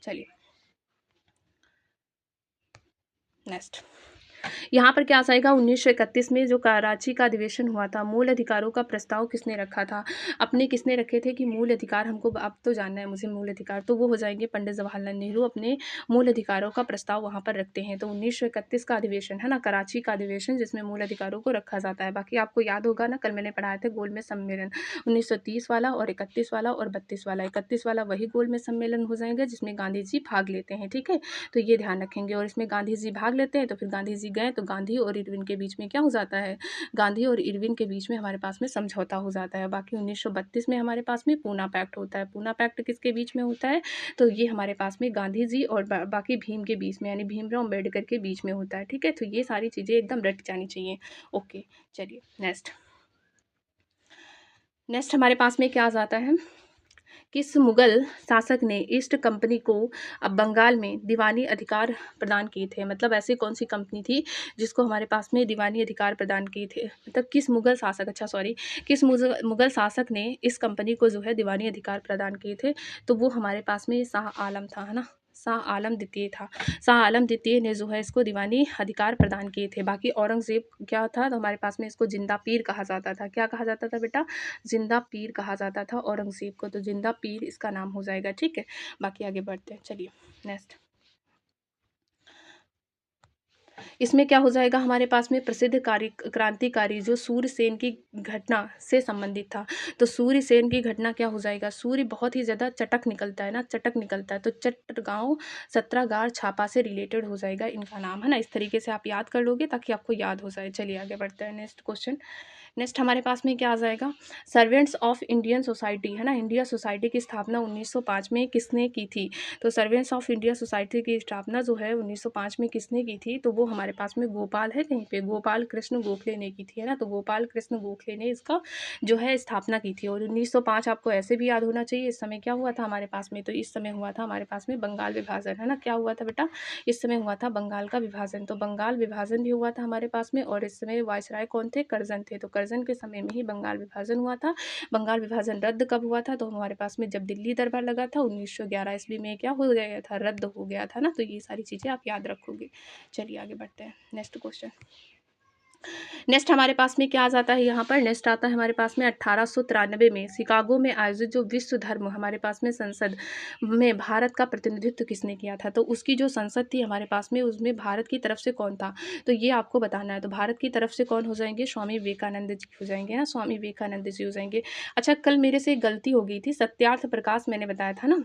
चलिए नेक्स्ट, यहाँ पर क्या आ जाएगा, 1931 में जो कराची का अधिवेशन हुआ था, मूल अधिकारों का प्रस्ताव किसने रखा था। अपने किसने रखे थे कि मूल अधिकार हमको अब तो जानना है मुझे, मूल अधिकार तो वो हो जाएंगे पंडित जवाहरलाल नेहरू अपने मूल अधिकारों का प्रस्ताव वहाँ पर रखते हैं। तो 1931 का अधिवेशन, है ना, कराची का अधिवेशन जिसमें मूल अधिकारों को रखा जाता है। बाकी आपको याद होगा ना, कल मैंने पढ़ाया था गोलमेज सम्मेलन 1930 वाला, और 31 वाला और 32 वाला। 31 वाला वही गोलमेज सम्मेलन हो जाएगा जिसमें गांधी जी भाग लेते हैं, ठीक है, तो ये ध्यान रखेंगे। और इसमें गांधी जी भाग लेते हैं, तो फिर गांधी जी गए तो गांधी और इरविन के बीच में क्या हो जाता है, गांधी और इरविन के बीच में हमारे पास में समझौता हो जाता है। बाकी 1932 में हमारे पास में पूना पैक्ट होता है। पूना पैक्ट किसके बीच में होता है, तो ये हमारे पास में गांधी जी और बाकी भीम के बीच में, यानी भीमराव अम्बेडकर के बीच में होता है, ठीक है। तो ये सारी चीज़ें एकदम रट जानी चाहिए। ओके, चलिए नेक्स्ट हमारे पास में क्या आ जाता है, किस मुगल शासक ने ईस्ट कंपनी को अब बंगाल में दीवानी अधिकार प्रदान किए थे। मतलब ऐसी कौन सी कंपनी थी जिसको हमारे पास में दीवानी अधिकार प्रदान किए थे, मतलब किस मुगल शासक, अच्छा सॉरी, किस मुगल शासक ने इस कंपनी को जो है दीवानी अधिकार प्रदान किए थे। तो वो हमारे पास में शाह आलम था, है ना, शाह आलम द्वितीय था। शाह आलम द्वितीय ने जो है इसको दीवानी अधिकार प्रदान किए थे। बाकी औरंगजेब क्या था, तो हमारे पास में इसको जिंदा पीर कहा जाता था। क्या कहा जाता था बेटा, जिंदा पीर कहा जाता था औरंगजेब को, तो जिंदा पीर इसका नाम हो जाएगा, ठीक है। बाकी आगे बढ़ते हैं, चलिए नेक्स्ट। इसमें क्या हो जाएगा हमारे पास में प्रसिद्ध क्रांतिकारी जो सूर्यसेन की घटना से संबंधित था। तो सूर्यसेन की घटना क्या हो जाएगा, सूर्य बहुत ही ज़्यादा चटक निकलता है ना, चटक निकलता है, तो चटगांव सत्रागार छापा से रिलेटेड हो जाएगा इनका नाम, है ना। इस तरीके से आप याद कर लोगे ताकि आपको याद हो जाए। चलिए आगे बढ़ते हैं, नेक्स्ट क्वेश्चन। नेक्स्ट हमारे पास में क्या आ जाएगा, सर्वेंट्स ऑफ इंडियन सोसाइटी, है ना। इंडिया सोसाइटी की स्थापना 1905 में किसने की थी। तो सर्वेंट्स ऑफ इंडिया सोसाइटी की स्थापना जो है 1905 में किसने की थी, तो वो हमारे पास में गोपाल है कहीं पे, गोपाल कृष्ण गोखले ने की थी, है ना। तो गोपाल कृष्ण गोखले ने इसका जो है स्थापना की थी। और 1905 आपको ऐसे भी याद होना चाहिए, इस समय क्या हुआ था हमारे पास में, तो इस समय हुआ था हमारे पास में बंगाल विभाजन, है ना। क्या हुआ था बेटा, इस समय हुआ था बंगाल का विभाजन। तो बंगाल विभाजन भी हुआ था हमारे पास में, और इस समय वायसराय कौन थे, कर्जन थे। तो कर्जन के समय में ही बंगाल विभाजन हुआ था। बंगाल विभाजन रद्द कब हुआ था, तो हमारे पास में जब दिल्ली दरबार लगा था 1911 ईस्वी में क्या हो गया था, रद्द हो गया था ना। तो ये सारी चीज़ें आप याद रखोगे। चलिए आगे बढ़ते हैं, नेक्स्ट क्वेश्चन। नेक्स्ट हमारे पास में क्या आ जाता है यहाँ पर, नेक्स्ट आता है हमारे पास में 1893 में शिकागो में आयोजित जो विश्व धर्म हमारे पास में संसद में भारत का प्रतिनिधित्व किसने किया था। तो उसकी जो संसद थी हमारे पास में, उसमें भारत की तरफ से कौन था, तो ये आपको बताना है। तो भारत की तरफ से कौन हो जाएंगे, स्वामी विवेकानंद जी हो जाएंगे ना, स्वामी विवेकानंद जी हो जाएंगे। अच्छा, कल मेरे से एक गलती हो गई थी, सत्यार्थ प्रकाश मैंने बताया था ना,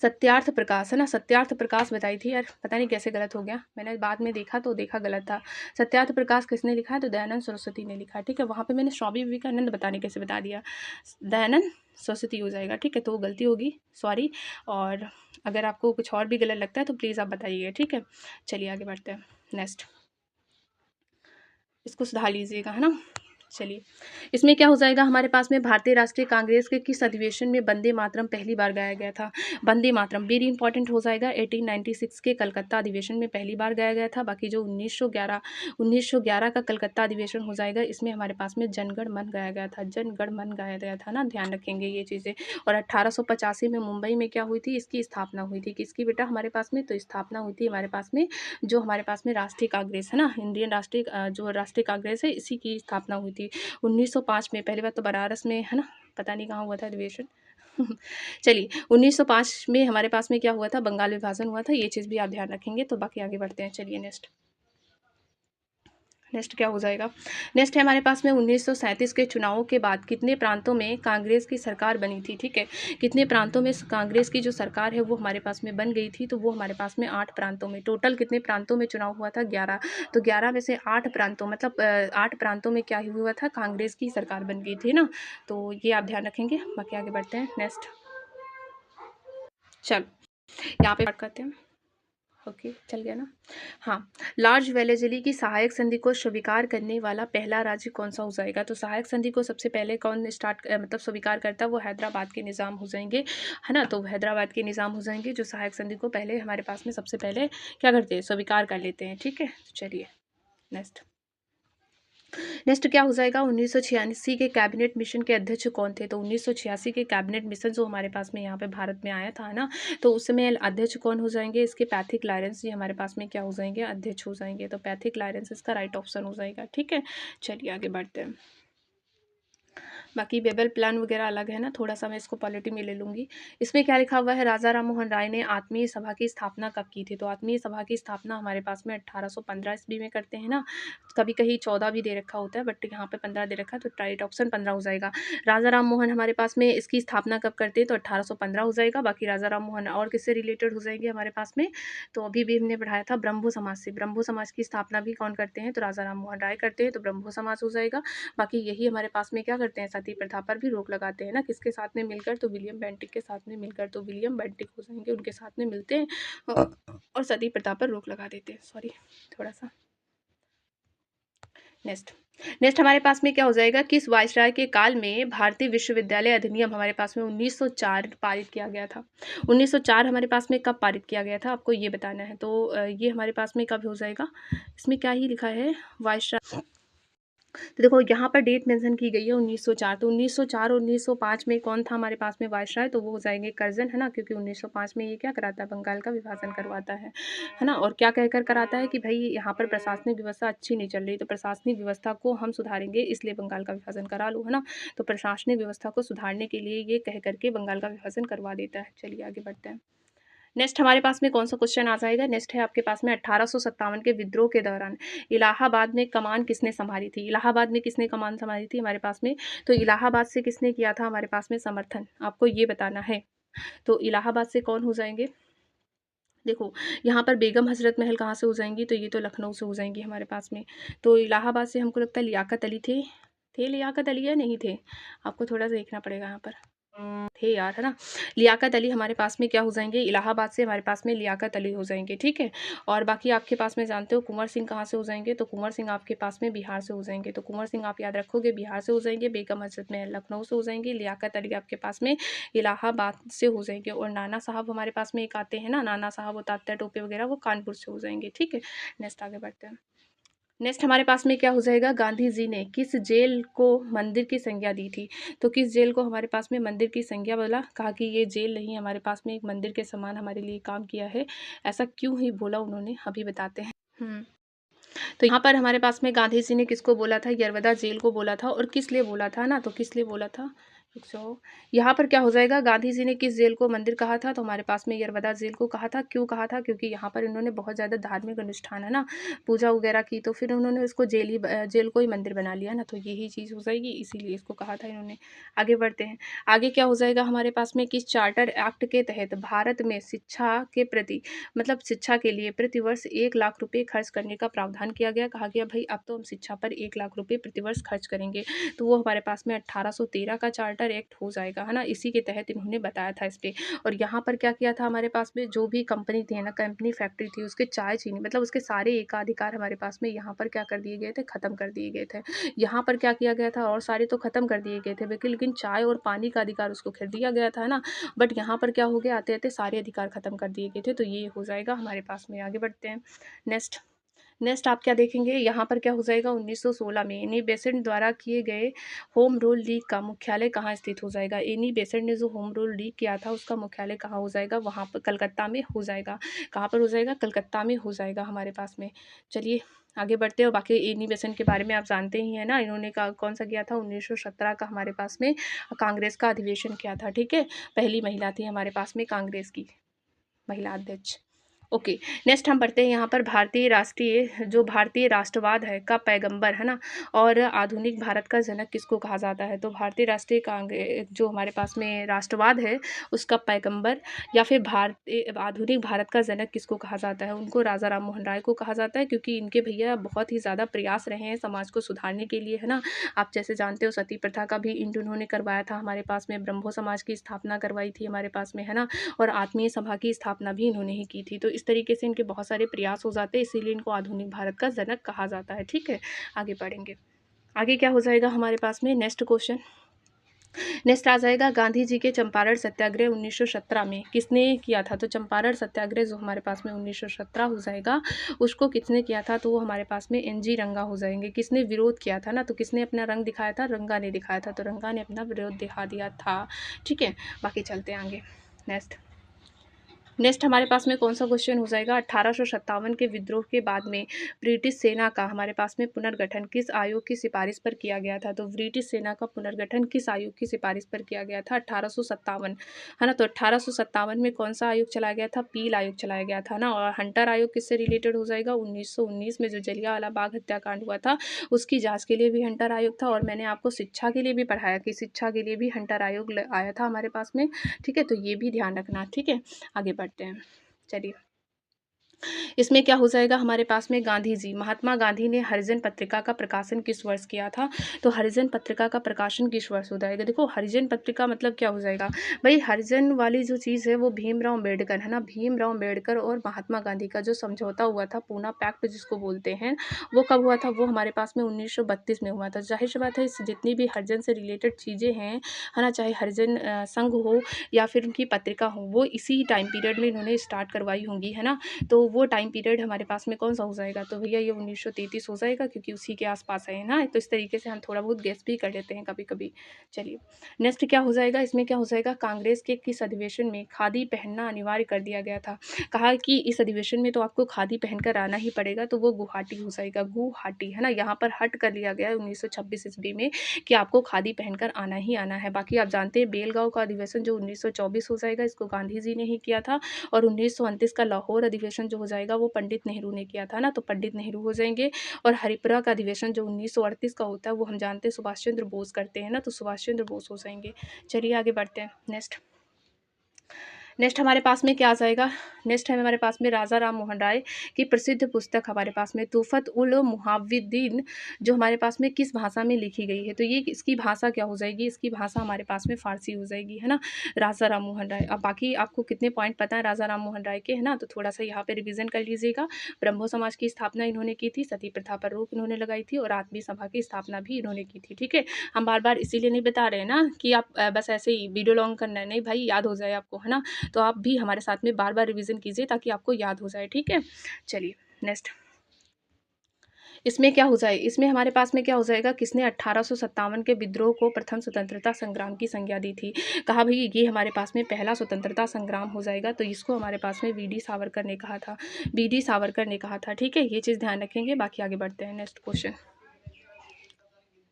सत्यार्थ प्रकाश, है ना, सत्यार्थ प्रकाश बताई थी यार, पता नहीं कैसे गलत हो गया, मैंने बाद में देखा तो देखा गलत था। सत्यार्थ प्रकाश किसने लिखा है, तो दयानंद सरस्वती ने लिखा है, ठीक है। वहाँ पे मैंने स्वामी विवेकानंद बताने कैसे बता दिया, दयानंद सरस्वती हो जाएगा, ठीक है। तो वो गलती होगी, सॉरी। और अगर आपको कुछ और भी गलत लगता है तो प्लीज़ आप बताइए, ठीक है। चलिए आगे बढ़ते हैं, नेक्स्ट इसको सुधार लीजिएगा, है ना। चलिए, इसमें क्या हो जाएगा हमारे पास में, भारतीय राष्ट्रीय कांग्रेस के किस अधिवेशन में वंदे मातरम पहली बार गाया गया था। वंदे मातरम वेरी इंपॉर्टेंट हो जाएगा, 1896 के कलकत्ता अधिवेशन में पहली बार गाया गया था। बाकी जो 1911 का कलकत्ता अधिवेशन हो जाएगा, इसमें हमारे पास में जनगण मन गाया गया था, जनगण मन गाया गया था ना, ध्यान रखेंगे ये चीज़ें। और 1885 में मुंबई में क्या हुई थी, इसकी स्थापना हुई थी, किसकी बेटा हमारे पास में, तो स्थापना हुई थी हमारे पास में जो हमारे पास में राष्ट्रीय कांग्रेस है ना, इंडियन राष्ट्रीय जो राष्ट्रीय कांग्रेस है, इसी की स्थापना हुई थी 1905 में। पहली बात तो बनारस में, है ना, पता नहीं कहाँ हुआ था अधिवेशन। चलिए, 1905 में हमारे पास में क्या हुआ था, बंगाल विभाजन हुआ था, ये चीज़ भी आप ध्यान रखेंगे। तो बाकी आगे बढ़ते हैं, चलिए नेक्स्ट। नेक्स्ट क्या हो जाएगा, नेक्स्ट है हमारे पास में 1937 के चुनावों के बाद कितने प्रांतों में कांग्रेस की सरकार बनी थी, ठीक है। कितने प्रांतों में कांग्रेस की जो सरकार है वो हमारे पास में बन गई थी, तो वो हमारे पास में 8 प्रांतों में, टोटल कितने प्रांतों में चुनाव हुआ था, 11। तो 11 में से 8 प्रांतों, मतलब 8 प्रांतों में क्या हुआ था, कांग्रेस की सरकार बन गई थी ना। तो ये आप ध्यान रखेंगे। बाकी आगे बढ़ते हैं, नेक्स्ट। चलो यहाँ पे बात करते हैं, ओके चल गया ना। हाँ, लार्ज वेलेजली की सहायक संधि को स्वीकार करने वाला पहला राज्य कौन सा हो जाएगा। तो सहायक संधि को सबसे पहले कौन मतलब स्वीकार करता है, वो हैदराबाद के निज़ाम हो जाएंगे, है ना। तो हैदराबाद के निज़ाम हो जाएंगे जो सहायक संधि को पहले हमारे पास में सबसे पहले क्या करते हैं, स्वीकार कर लेते हैं, ठीक है। चलिए नेक्स्ट। नेक्स्ट क्या हो जाएगा, 1986 के कैबिनेट मिशन के अध्यक्ष कौन थे। तो 1986 के कैबिनेट मिशन जो हमारे पास में यहाँ पे भारत में आया था ना, तो उस समय अध्यक्ष कौन हो जाएंगे, इसके पैथिक लॉरेंस जी हमारे पास में क्या हो जाएंगे, अध्यक्ष हो जाएंगे। तो पैथिक लॉरेंस इसका राइट ऑप्शन हो जाएगा, ठीक है। चलिए आगे बढ़ते हैं। बाकी बेबल प्लान वगैरह अलग है ना, थोड़ा सा मैं इसको पॉलिटी में ले लूँगी। इसमें क्या लिखा हुआ है, राजा राम मोहन राय ने आत्मीय सभा की स्थापना कब की थी। तो आत्मीय सभा की स्थापना हमारे पास में 1815 ईस्वी में करते हैं ना। कभी कहीं 14 भी दे रखा होता है, बट यहाँ पे 15 दे रखा है, तो राइट ऑप्शन 15 हो जाएगा। राजा राम मोहन हमारे पास में इसकी स्थापना कब करते हैं, तो 1815 हो जाएगा। बाकी राजा राम मोहन और किससे रिलेटेड हो जाएंगे हमारे पास में, तो अभी भी हमने पढ़ाया था ब्रह्मो समाज से। ब्रह्मो समाज की स्थापना भी कौन करते हैं, तो राजा राम मोहन राय करते हैं, तो ब्रह्मो समाज हो जाएगा। बाकी यही हमारे पास में क्या करते हैं, सती प्रथा पर भी रोक लगाते हैं ना, किसके साथ में मिलकर, तो विलियम बेंटिक के साथ में मिलकर। तो विलियम बेंटिक हो जाएंगे, उनके साथ में मिलते हैं और सती प्रथा पर रोक लगा देते हैं, सॉरी थोड़ा सा। नेक्स्ट। नेक्स्ट हमारे पास में क्या हो जाएगा, किस वायसराय के काल में भारतीय विश्वविद्यालय अधिनियम हमारे पास में 1904 पारित किया गया था। 1904 हमारे पास में कब पारित किया गया था, आपको ये बताना है। तो ये हमारे पास में कब हो जाएगा, इसमें क्या ही लिखा है, वायसराय। तो देखो यहाँ पर डेट मेंशन की गई है 1904। तो 1904 और 1905 में कौन था हमारे पास में वायसराय, तो वो हो जाएंगे कर्जन, है ना। क्योंकि 1905 में ये क्या कराता है, बंगाल का विभाजन करवाता है ना। और क्या कहकर कराता है कि भाई यहाँ पर प्रशासनिक व्यवस्था अच्छी नहीं चल रही, तो प्रशासनिक व्यवस्था को हम सुधारेंगे, इसलिए बंगाल का विभाजन करा लो, है ना। तो प्रशासनिक व्यवस्था को सुधारने के लिए ये कह करके बंगाल का विभाजन करवा देता है। चलिए आगे बढ़ते हैं, नेक्स्ट हमारे पास में कौन सा क्वेश्चन आ जाएगा, नेक्स्ट है आपके पास में 1857 के विद्रोह के दौरान इलाहाबाद में कमान किसने संभाली थी। इलाहाबाद में किसने कमान संभाली थी हमारे पास में, तो इलाहाबाद से किसने किया था हमारे पास में समर्थन, आपको ये बताना है। तो इलाहाबाद से कौन हो जाएंगे, देखो यहाँ पर बेगम हजरत महल कहाँ से हो जाएंगी, तो ये तो लखनऊ से हो जाएंगी हमारे पास में। तो इलाहाबाद से हमको लगता है लियाकत अली थे लियाकत अली या नहीं थे, आपको थोड़ा सा देखना पड़ेगा यहाँ पर, थे यार, है ना। लियाकत अली हमारे पास में क्या हो जाएंगे, इलाहाबाद से हमारे पास में लियाकत अली हो जाएंगे, ठीक है। और बाकी आपके पास में जानते हो कुंवर सिंह कहाँ से हो जाएंगे, तो कुंवर सिंह आपके पास में बिहार से हो जाएंगे। तो कुंवर सिंह आप याद रखोगे बिहार से हो जाएंगे, बेगम हजरत महल लखनऊ से हो जाएंगे, लियाकत अली आपके पास में इलाहाबाद से हो जाएंगे। और नाना साहब हमारे पास में एक आते हैं ना, नाना साहब वो तात्या टोपे वगैरह, वो कानपुर से हो जाएंगे, ठीक है। नेक्स्ट आगे बढ़ते हैं। नेक्स्ट हमारे पास में क्या हो जाएगा, गांधी जी ने किस जेल को मंदिर की संज्ञा दी थी। तो किस जेल को हमारे पास में मंदिर की संज्ञा बोला, कहा कि ये जेल नहीं हमारे पास में एक मंदिर के समान हमारे लिए काम किया है, ऐसा क्यों ही बोला उन्होंने, अभी बताते हैं। तो यहाँ पर हमारे पास में गांधी जी ने किसको बोला था, यरवदा जेल को बोला था। और किस लिए बोला था ना, तो किस लिए बोला था, रुक यहाँ पर क्या हो जाएगा, गांधी जी ने किस जेल को मंदिर कहा था, तो हमारे पास में यरवदा जेल को कहा था। क्यों कहा था, क्योंकि यहाँ पर इन्होंने बहुत ज़्यादा धार्मिक अनुष्ठान है ना, पूजा वगैरह की, तो फिर उन्होंने उसको जेल को ही मंदिर बना लिया ना, तो यही चीज़ हो जाएगी, इसीलिए इसको कहा था इन्होंने। आगे बढ़ते हैं। आगे क्या हो जाएगा हमारे पास में, किस चार्टर एक्ट के तहत भारत में शिक्षा के प्रति, मतलब शिक्षा के लिए प्रतिवर्ष 1 लाख रुपए खर्च करने का प्रावधान किया गया। कहा गया भाई अब तो हम शिक्षा पर 1 लाख रुपए प्रतिवर्ष खर्च करेंगे। तो वो हमारे पास में 1813 का चार्टर एक्ट हो जाएगा, है ना, इसी के तहत इन्होंने बताया था इस पे। और यहाँ पर क्या किया था हमारे पास में, जो भी कंपनी थी ना, कंपनी फैक्ट्री थी, उसके चाय चीनी मतलब उसके सारे एकाधिकार हमारे पास में यहाँ पर क्या कर दिए गए थे, खत्म कर दिए गए थे। यहाँ पर क्या किया गया था, और सारे तो खत्म कर दिए गए थे लेकिन चाय और पानी का अधिकार उसको खरीद दिया गया था ना। बट यहाँ पर क्या हो गया, आते आते सारे अधिकार खत्म कर दिए गए थे, तो ये हो जाएगा हमारे पास में। आगे बढ़ते हैं। नेक्स्ट आप क्या देखेंगे, यहाँ पर क्या हो जाएगा, 1916 में एनी बेसेंट द्वारा किए गए होम रूल लीग का मुख्यालय कहाँ स्थित हो जाएगा। एनी बेसेंट ने जो होम रूल लीग किया था उसका मुख्यालय कहाँ हो जाएगा, वहाँ पर कलकत्ता में हो जाएगा। कहाँ पर हो जाएगा, कलकत्ता में हो जाएगा हमारे पास में। चलिए आगे बढ़ते हैं। और बाकी एनी बेसेंट के बारे में आप जानते ही हैं ना, इन्होंने कौन सा किया था, 1917 का हमारे पास में कांग्रेस का अधिवेशन किया था, ठीक है। पहली महिला थी हमारे पास में कांग्रेस की महिला अध्यक्ष। ओके, नेक्स्ट हम पढ़ते हैं यहाँ पर भारतीय राष्ट्रवाद है का पैगंबर, है ना, और आधुनिक भारत का जनक किसको कहा जाता है। तो भारतीय राष्ट्रीय कांग्रेस जो हमारे पास में राष्ट्रवाद है उसका पैगंबर या फिर आधुनिक भारत का जनक किसको कहा जाता है, उनको राजा राम मोहन राय को कहा जाता है, क्योंकि इनके भैया बहुत ही ज़्यादा प्रयास रहे हैं समाज को सुधारने के लिए, है ना। आप जैसे जानते हो सती प्रथा का भी इन्होंने करवाया था हमारे पास में, ब्रह्मो समाज की स्थापना करवाई थी हमारे पास में, है ना, और आत्मीय सभा की स्थापना भी इन्होंने ही की थी। तो इस तरीके से इनके बहुत सारे प्रयास हो जाते हैं, इसीलिए इनको आधुनिक भारत का जनक कहा जाता है, ठीक है। आगे बढ़ेंगे। आगे क्या हो जाएगा हमारे पास में, नेक्स्ट क्वेश्चन नेक्स्ट आ जाएगा, गांधी जी के चंपारण सत्याग्रह 1917 में किसने किया था। तो चंपारण सत्याग्रह जो हमारे पास में 1917 हो जाएगा, उसको किसने किया था, तो वो हमारे पास में NG रंगा हो जाएंगे। किसने विरोध किया था ना, तो किसने अपना रंग दिखाया था, रंगा ने दिखाया था, तो रंगा ने अपना विरोध दिखा दिया था, ठीक है। बाकी चलते हैं आगे। नेक्स्ट हमारे पास में कौन सा क्वेश्चन हो जाएगा, 1857 के विद्रोह के बाद में ब्रिटिश सेना का हमारे पास में पुनर्गठन किस आयोग की सिफारिश पर किया गया था। तो ब्रिटिश सेना का पुनर्गठन किस आयोग की सिफारिश पर किया गया था, 1857, है ना। तो 1857 में कौन सा आयोग चलाया गया था, पील आयोग चलाया गया था ना। और हंटर आयोग किससे रिलेटेड हो जाएगा, 1919 में जो जलियांवाला बाग हत्याकांड हुआ था उसकी जाँच के लिए भी हंटर आयोग था। और मैंने आपको शिक्षा के लिए भी पढ़ाया कि शिक्षा के लिए भी हंटर आयोग आया था हमारे पास में, ठीक है। तो ये भी ध्यान रखना, ठीक है। आगे बढ़ते हैं। चलिए इसमें क्या हो जाएगा हमारे पास में, गांधी जी, महात्मा गांधी ने हरिजन पत्रिका का प्रकाशन किस वर्ष किया था। तो हरिजन पत्रिका का प्रकाशन किस वर्ष हो जाएगा। देखो हरिजन पत्रिका मतलब क्या हो जाएगा भाई, हरिजन वाली जो चीज़ है वो भीमराव अम्बेडकर, है ना, भीमराव अम्बेडकर और महात्मा गांधी का जो समझौता हुआ था, पूना पैक्ट जिसको बोलते हैं, वो कब हुआ था, वो हमारे पास में 1932 में हुआ था। जाहिर सी बात है जितनी भी हरिजन से रिलेटेड चीज़ें हैं, है ना, चाहे हरिजन संघ हो या फिर उनकी पत्रिका हो, वो इसी टाइम पीरियड में इन्होंने स्टार्ट करवाई होंगी, है ना। तो वो टाइम पीरियड हमारे पास में कौन सा हो जाएगा, तो भैया ये 1933 हो जाएगा, क्योंकि उसी के आसपास है ना। तो इस तरीके से हम थोड़ा बहुत गेस भी कर लेते हैं कभी कभी। चलिए नेक्स्ट क्या हो जाएगा, इसमें क्या हो जाएगा, कांग्रेस के किस अधिवेशन में खादी पहनना अनिवार्य कर दिया गया था। कहा कि इस अधिवेशन में तो आपको खादी पहनकर आना ही पड़ेगा, तो वो गुवाहाटी हो जाएगा, गुवाहाटी है ना। यहाँ पर हट कर लिया गया है 1926 ईस्वी में कि आपको खादी पहनकर आना ही आना है। बाकी आप जानते हैं बेलगांव का अधिवेशन जो 1924 हो जाएगा, इसको गांधी जी ने ही किया था। और 1929 का लाहौर अधिवेशन जो हो जाएगा वो पंडित नेहरू ने किया था ना, तो पंडित नेहरू हो जाएंगे। और हरिपुरा का अधिवेशन जो 1938 का होता है वो हम जानते हैं सुभाष चंद्र बोस करते हैं ना, तो सुभाष चंद्र बोस हो जाएंगे। चलिए आगे बढ़ते हैं। नेक्स्ट हमारे पास में क्या आ जाएगा, नेक्स्ट है हमारे पास में राजा राम मोहन राय की प्रसिद्ध पुस्तक हमारे पास में तूफत उल मुहाविद्दीन, जो हमारे पास में किस भाषा में लिखी गई है, तो ये इसकी भाषा क्या हो जाएगी, इसकी भाषा हमारे पास में फारसी हो जाएगी, है ना। राजा राम मोहन राय। अब बाकी आपको कितने पॉइंट पता है राजा राम मोहन राय के, है ना, तो थोड़ा सा यहाँ पे रिविजन कर लीजिएगा। ब्रह्मो समाज की स्थापना इन्होंने की थी, सती प्रथा पर रोक इन्होंने लगाई थी, और आत्मीय सभा की स्थापना भी इन्होंने की थी। ठीक है, हम बार बार इसीलिए नहीं बता रहे हैं ना कि आप बस ऐसे ही वीडियो लॉन्ग करना है, नहीं भाई, याद हो जाए आपको, है ना। तो आप भी हमारे साथ में बार बार रिवीजन कीजिए ताकि आपको याद हो जाए। ठीक है, चलिए नेक्स्ट इसमें क्या हो जाए, इसमें हमारे पास में क्या हो जाएगा, किसने 1857 के विद्रोह को प्रथम स्वतंत्रता संग्राम की संज्ञा दी थी। कहा भाई ये हमारे पास में पहला स्वतंत्रता संग्राम हो जाएगा, तो इसको हमारे पास में वी डी सावरकर ने कहा था, वी डी सावरकर ने कहा था। ठीक है, ये चीज़ ध्यान रखेंगे। बाकी आगे बढ़ते हैं। नेक्स्ट क्वेश्चन,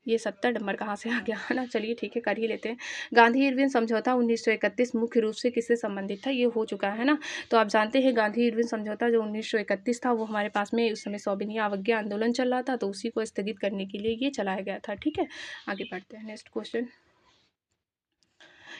ये 70 नंबर कहाँ से आ गया, है ना। चलिए ठीक है, कर ही लेते हैं। गांधी इरविन समझौता 1931 मुख्य रूप से किससे संबंधित था, ये हो चुका है ना। तो आप जानते हैं गांधी इरविन समझौता जो 1931 था वो हमारे पास में उस समय सौबिनिया अवज्ञा आंदोलन चल रहा था, तो उसी को स्थगित करने के लिए ये चलाया गया था। ठीक है, आगे बढ़ते हैं। नेक्स्ट क्वेश्चन,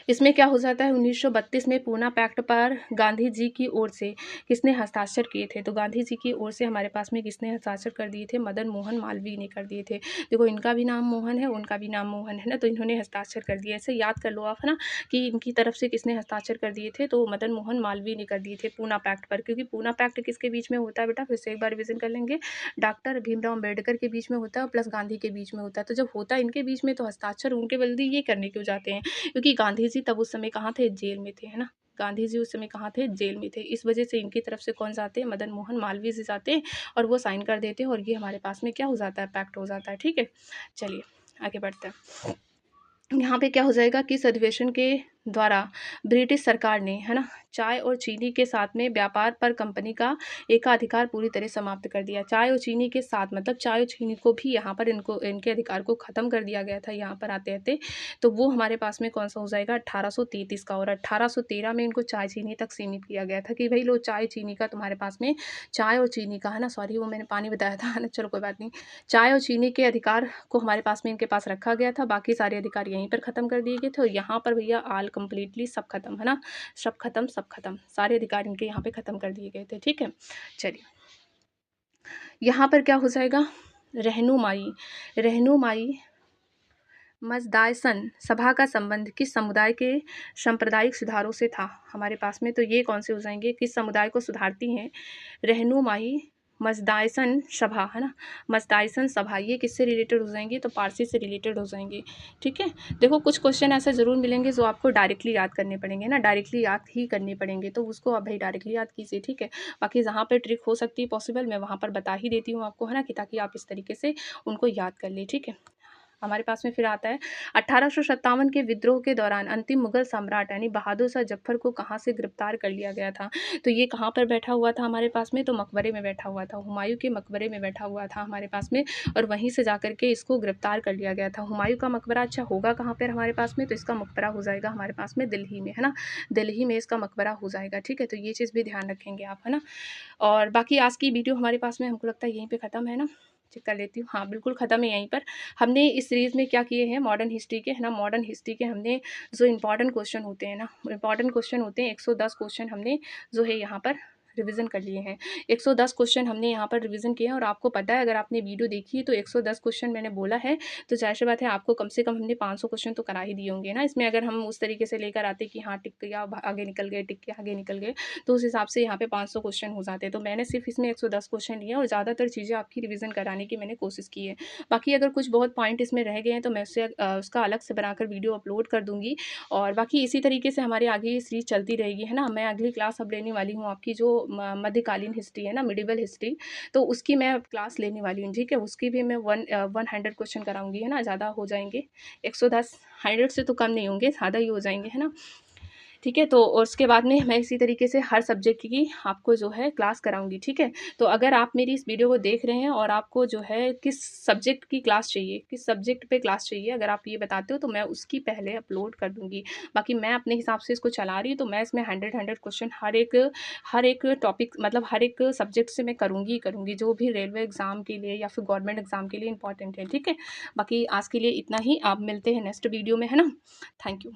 इसमें क्या हो जाता है, 1932 में पूना पैक्ट पर गांधी जी की ओर से किसने हस्ताक्षर किए थे, तो गांधी जी की ओर से हमारे पास में किसने हस्ताक्षर कर दिए थे, मदन मोहन मालवीय ने कर दिए थे। देखो इनका भी नाम मोहन है, उनका भी नाम मोहन है ना, तो इन्होंने हस्ताक्षर कर दिए। ऐसे याद कर लो आप, है ना, कि इनकी तरफ से किसने हस्ताक्षर कर दिए थे, तो मदन मोहन मालवीय ने कर दिए थे पूना पैक्ट पर। क्योंकि पूना पैक्ट किसके बीच में होता है बेटा, फिर से एक बार रिविजन कर लेंगे, डॉक्टर भीमराव अम्बेडकर के बीच में होता है प्लस गांधी के बीच में होता है। तो जब होता है इनके बीच में तो हस्ताक्षर उनके बल्कि ये करने क्यों जाते हैं, क्योंकि गांधी जी तब उस समय कहाँ थे, जेल में थे, है ना। गांधी जी उस समय कहाँ थे, जेल में थे। इस वजह से इनकी तरफ से कौन जाते हैं, मदन मोहन मालवीय जी जाते हैं, और वो साइन कर देते हैं, और ये हमारे पास में क्या हो जाता है, पैक्ट हो जाता है। ठीक है, चलिए आगे बढ़ते हैं। यहाँ पे क्या हो जाएगा, किस अधिवेशन के द्वारा ब्रिटिश सरकार ने, है ना, चाय और चीनी के साथ में व्यापार पर कंपनी का एकाधिकार पूरी तरह समाप्त कर दिया। चाय और चीनी के साथ मतलब चाय और चीनी को भी यहाँ पर इनके अधिकार को ख़त्म कर दिया गया था यहाँ पर आते आते। तो वो हमारे पास में कौन सा हो जाएगा, 1833 का। और 1813 में इनको चाय चीनी तक सीमित किया गया था कि भाई लो चाय चीनी का तुम्हारे पास में, चाय और चीनी का, है ना, सॉरी वो मैंने पानी बताया था, है ना, चलो कोई बात नहीं। चाय और चीनी के अधिकार को हमारे पास में इनके पास रखा गया था, बाकी सारे अधिकार यहीं पर ख़त्म कर दिए गए थे। और यहाँ पर भैया आल कंप्लीटली सब खत्म, है ना, सब खत्म, सब खत्म, सारे अधिकार इनके यहाँ पे खत्म कर दिए गए थे। ठीक है, चलिए यहाँ पर क्या हो जाएगा, रहनुमाई, रहनुमाई मजदायसन सभा का संबंध किस समुदाय के सांप्रदायिक सुधारों से था हमारे पास में, तो ये कौन से हो जाएंगे, किस समुदाय को सुधारती हैं, रहनुमाई मजदायसन सभा, है ना, मजदायसन सभा, ये किससे रिलेटेड हो जाएंगे, तो पारसी से रिलेटेड हो जाएंगे। ठीक है, देखो कुछ क्वेश्चन ऐसे ज़रूर मिलेंगे जो आपको डायरेक्टली याद करने पड़ेंगे ना, डायरेक्टली याद ही करने पड़ेंगे, तो उसको आप भाई डायरेक्टली याद कीजिए। ठीक है, बाकी जहाँ पर ट्रिक हो सकती है पॉसिबल मैं वहाँ पर बता ही देती हूँ आपको, है ना, कि ताकि आप इस तरीके से उनको याद कर ले। ठीक है, हमारे पास में फिर आता है 1857 के विद्रोह के दौरान अंतिम मुगल सम्राट यानी बहादुर शाह जफर को कहाँ से गिरफ्तार कर लिया गया था, तो ये कहाँ पर बैठा हुआ था हमारे पास में, तो मकबरे में बैठा हुआ था, हुमायूं के मकबरे में बैठा हुआ था हमारे पास में, और वहीं से जाकर के इसको गिरफ्तार कर लिया गया था। हुमायूं का मकबरा अच्छा होगा कहाँ पर हमारे पास में, तो इसका मकबरा हो जाएगा हमारे पास में दिल्ली में, है ना, दिल्ली में इसका मकबरा हो जाएगा। ठीक है, तो ये चीज़ भी ध्यान रखेंगे आप, है ना। और बाकी आज की वीडियो हमारे पास में हमको लगता है यहीं पे ख़त्म है ना, चेक कर लेती हूँ, हाँ बिल्कुल ख़त्म है यहीं पर। हमने इस सीरीज़ में क्या किए हैं, मॉडर्न हिस्ट्री के, है ना, मॉडर्न हिस्ट्री के हमने जो इंपॉर्टेंट क्वेश्चन होते हैं ना, इंपॉर्टेंट क्वेश्चन होते हैं 110 क्वेश्चन हमने जो है यहाँ पर रिवीजन कर लिए हैं। 110 क्वेश्चन हमने यहाँ पर रिवीजन किए हैं, और आपको पता है अगर आपने वीडियो देखी है तो 110 क्वेश्चन मैंने बोला है, तो जाहिर सी बात है आपको कम से कम हमने 500 क्वेश्चन तो करा ही दिए होंगे ना। इसमें अगर हम उस तरीके से लेकर आते कि हाँ टिक या आगे निकल गए, टिक के आगे निकल गए, तो उस हिसाब से यहाँ पे 500 क्वेश्चन हो जाते। तो मैंने सिर्फ इसमें 110 क्वेश्चन लिए और ज़्यादातर चीज़ें आपकी रिवीजन कराने की मैंने कोशिश की है। बाकी अगर कुछ बहुत पॉइंट इसमें रह गए हैं तो मैं उसका अलग से बनाकर वीडियो अपलोड कर दूँगी। और बाकी इसी तरीके से हमारे आगे ये सीरीज़ चलती रहेगी, है ना। मैं अगली क्लास अब लेने वाली हूँ आपकी जो मध्यकालीन हिस्ट्री है ना, मिडिवल हिस्ट्री, तो उसकी मैं क्लास लेने वाली हूँ, ठीक है। उसकी भी मैं 100 क्वेश्चन कराऊँगी, है ना, ज़्यादा हो जाएँगे, 110, 100 से तो कम नहीं होंगे, ज़्यादा ही हो जाएँगे, है ना। ठीक है, तो और उसके बाद में मैं इसी तरीके से हर सब्जेक्ट की आपको जो है क्लास कराऊँगी, ठीक है। तो अगर आप मेरी इस वीडियो को देख रहे हैं और आपको जो है किस सब्जेक्ट की क्लास चाहिए, किस सब्जेक्ट पे क्लास चाहिए, अगर आप ये बताते हो तो मैं उसकी पहले अपलोड कर दूँगी। बाकी मैं अपने हिसाब से इसको चला रही हूँ, तो मैं इसमें 100 क्वेश्चन हर एक टॉपिक मतलब हर एक सब्जेक्ट से मैं करूँगी ही करूँगी, जो भी रेलवे एग्ज़ाम के लिए या फिर गवर्नमेंट एग्ज़ाम के लिए इम्पोर्टेंट है, ठीक है। बाकी आज के लिए इतना ही, आप मिलते हैं नेक्स्ट वीडियो में, है ना। Thank you.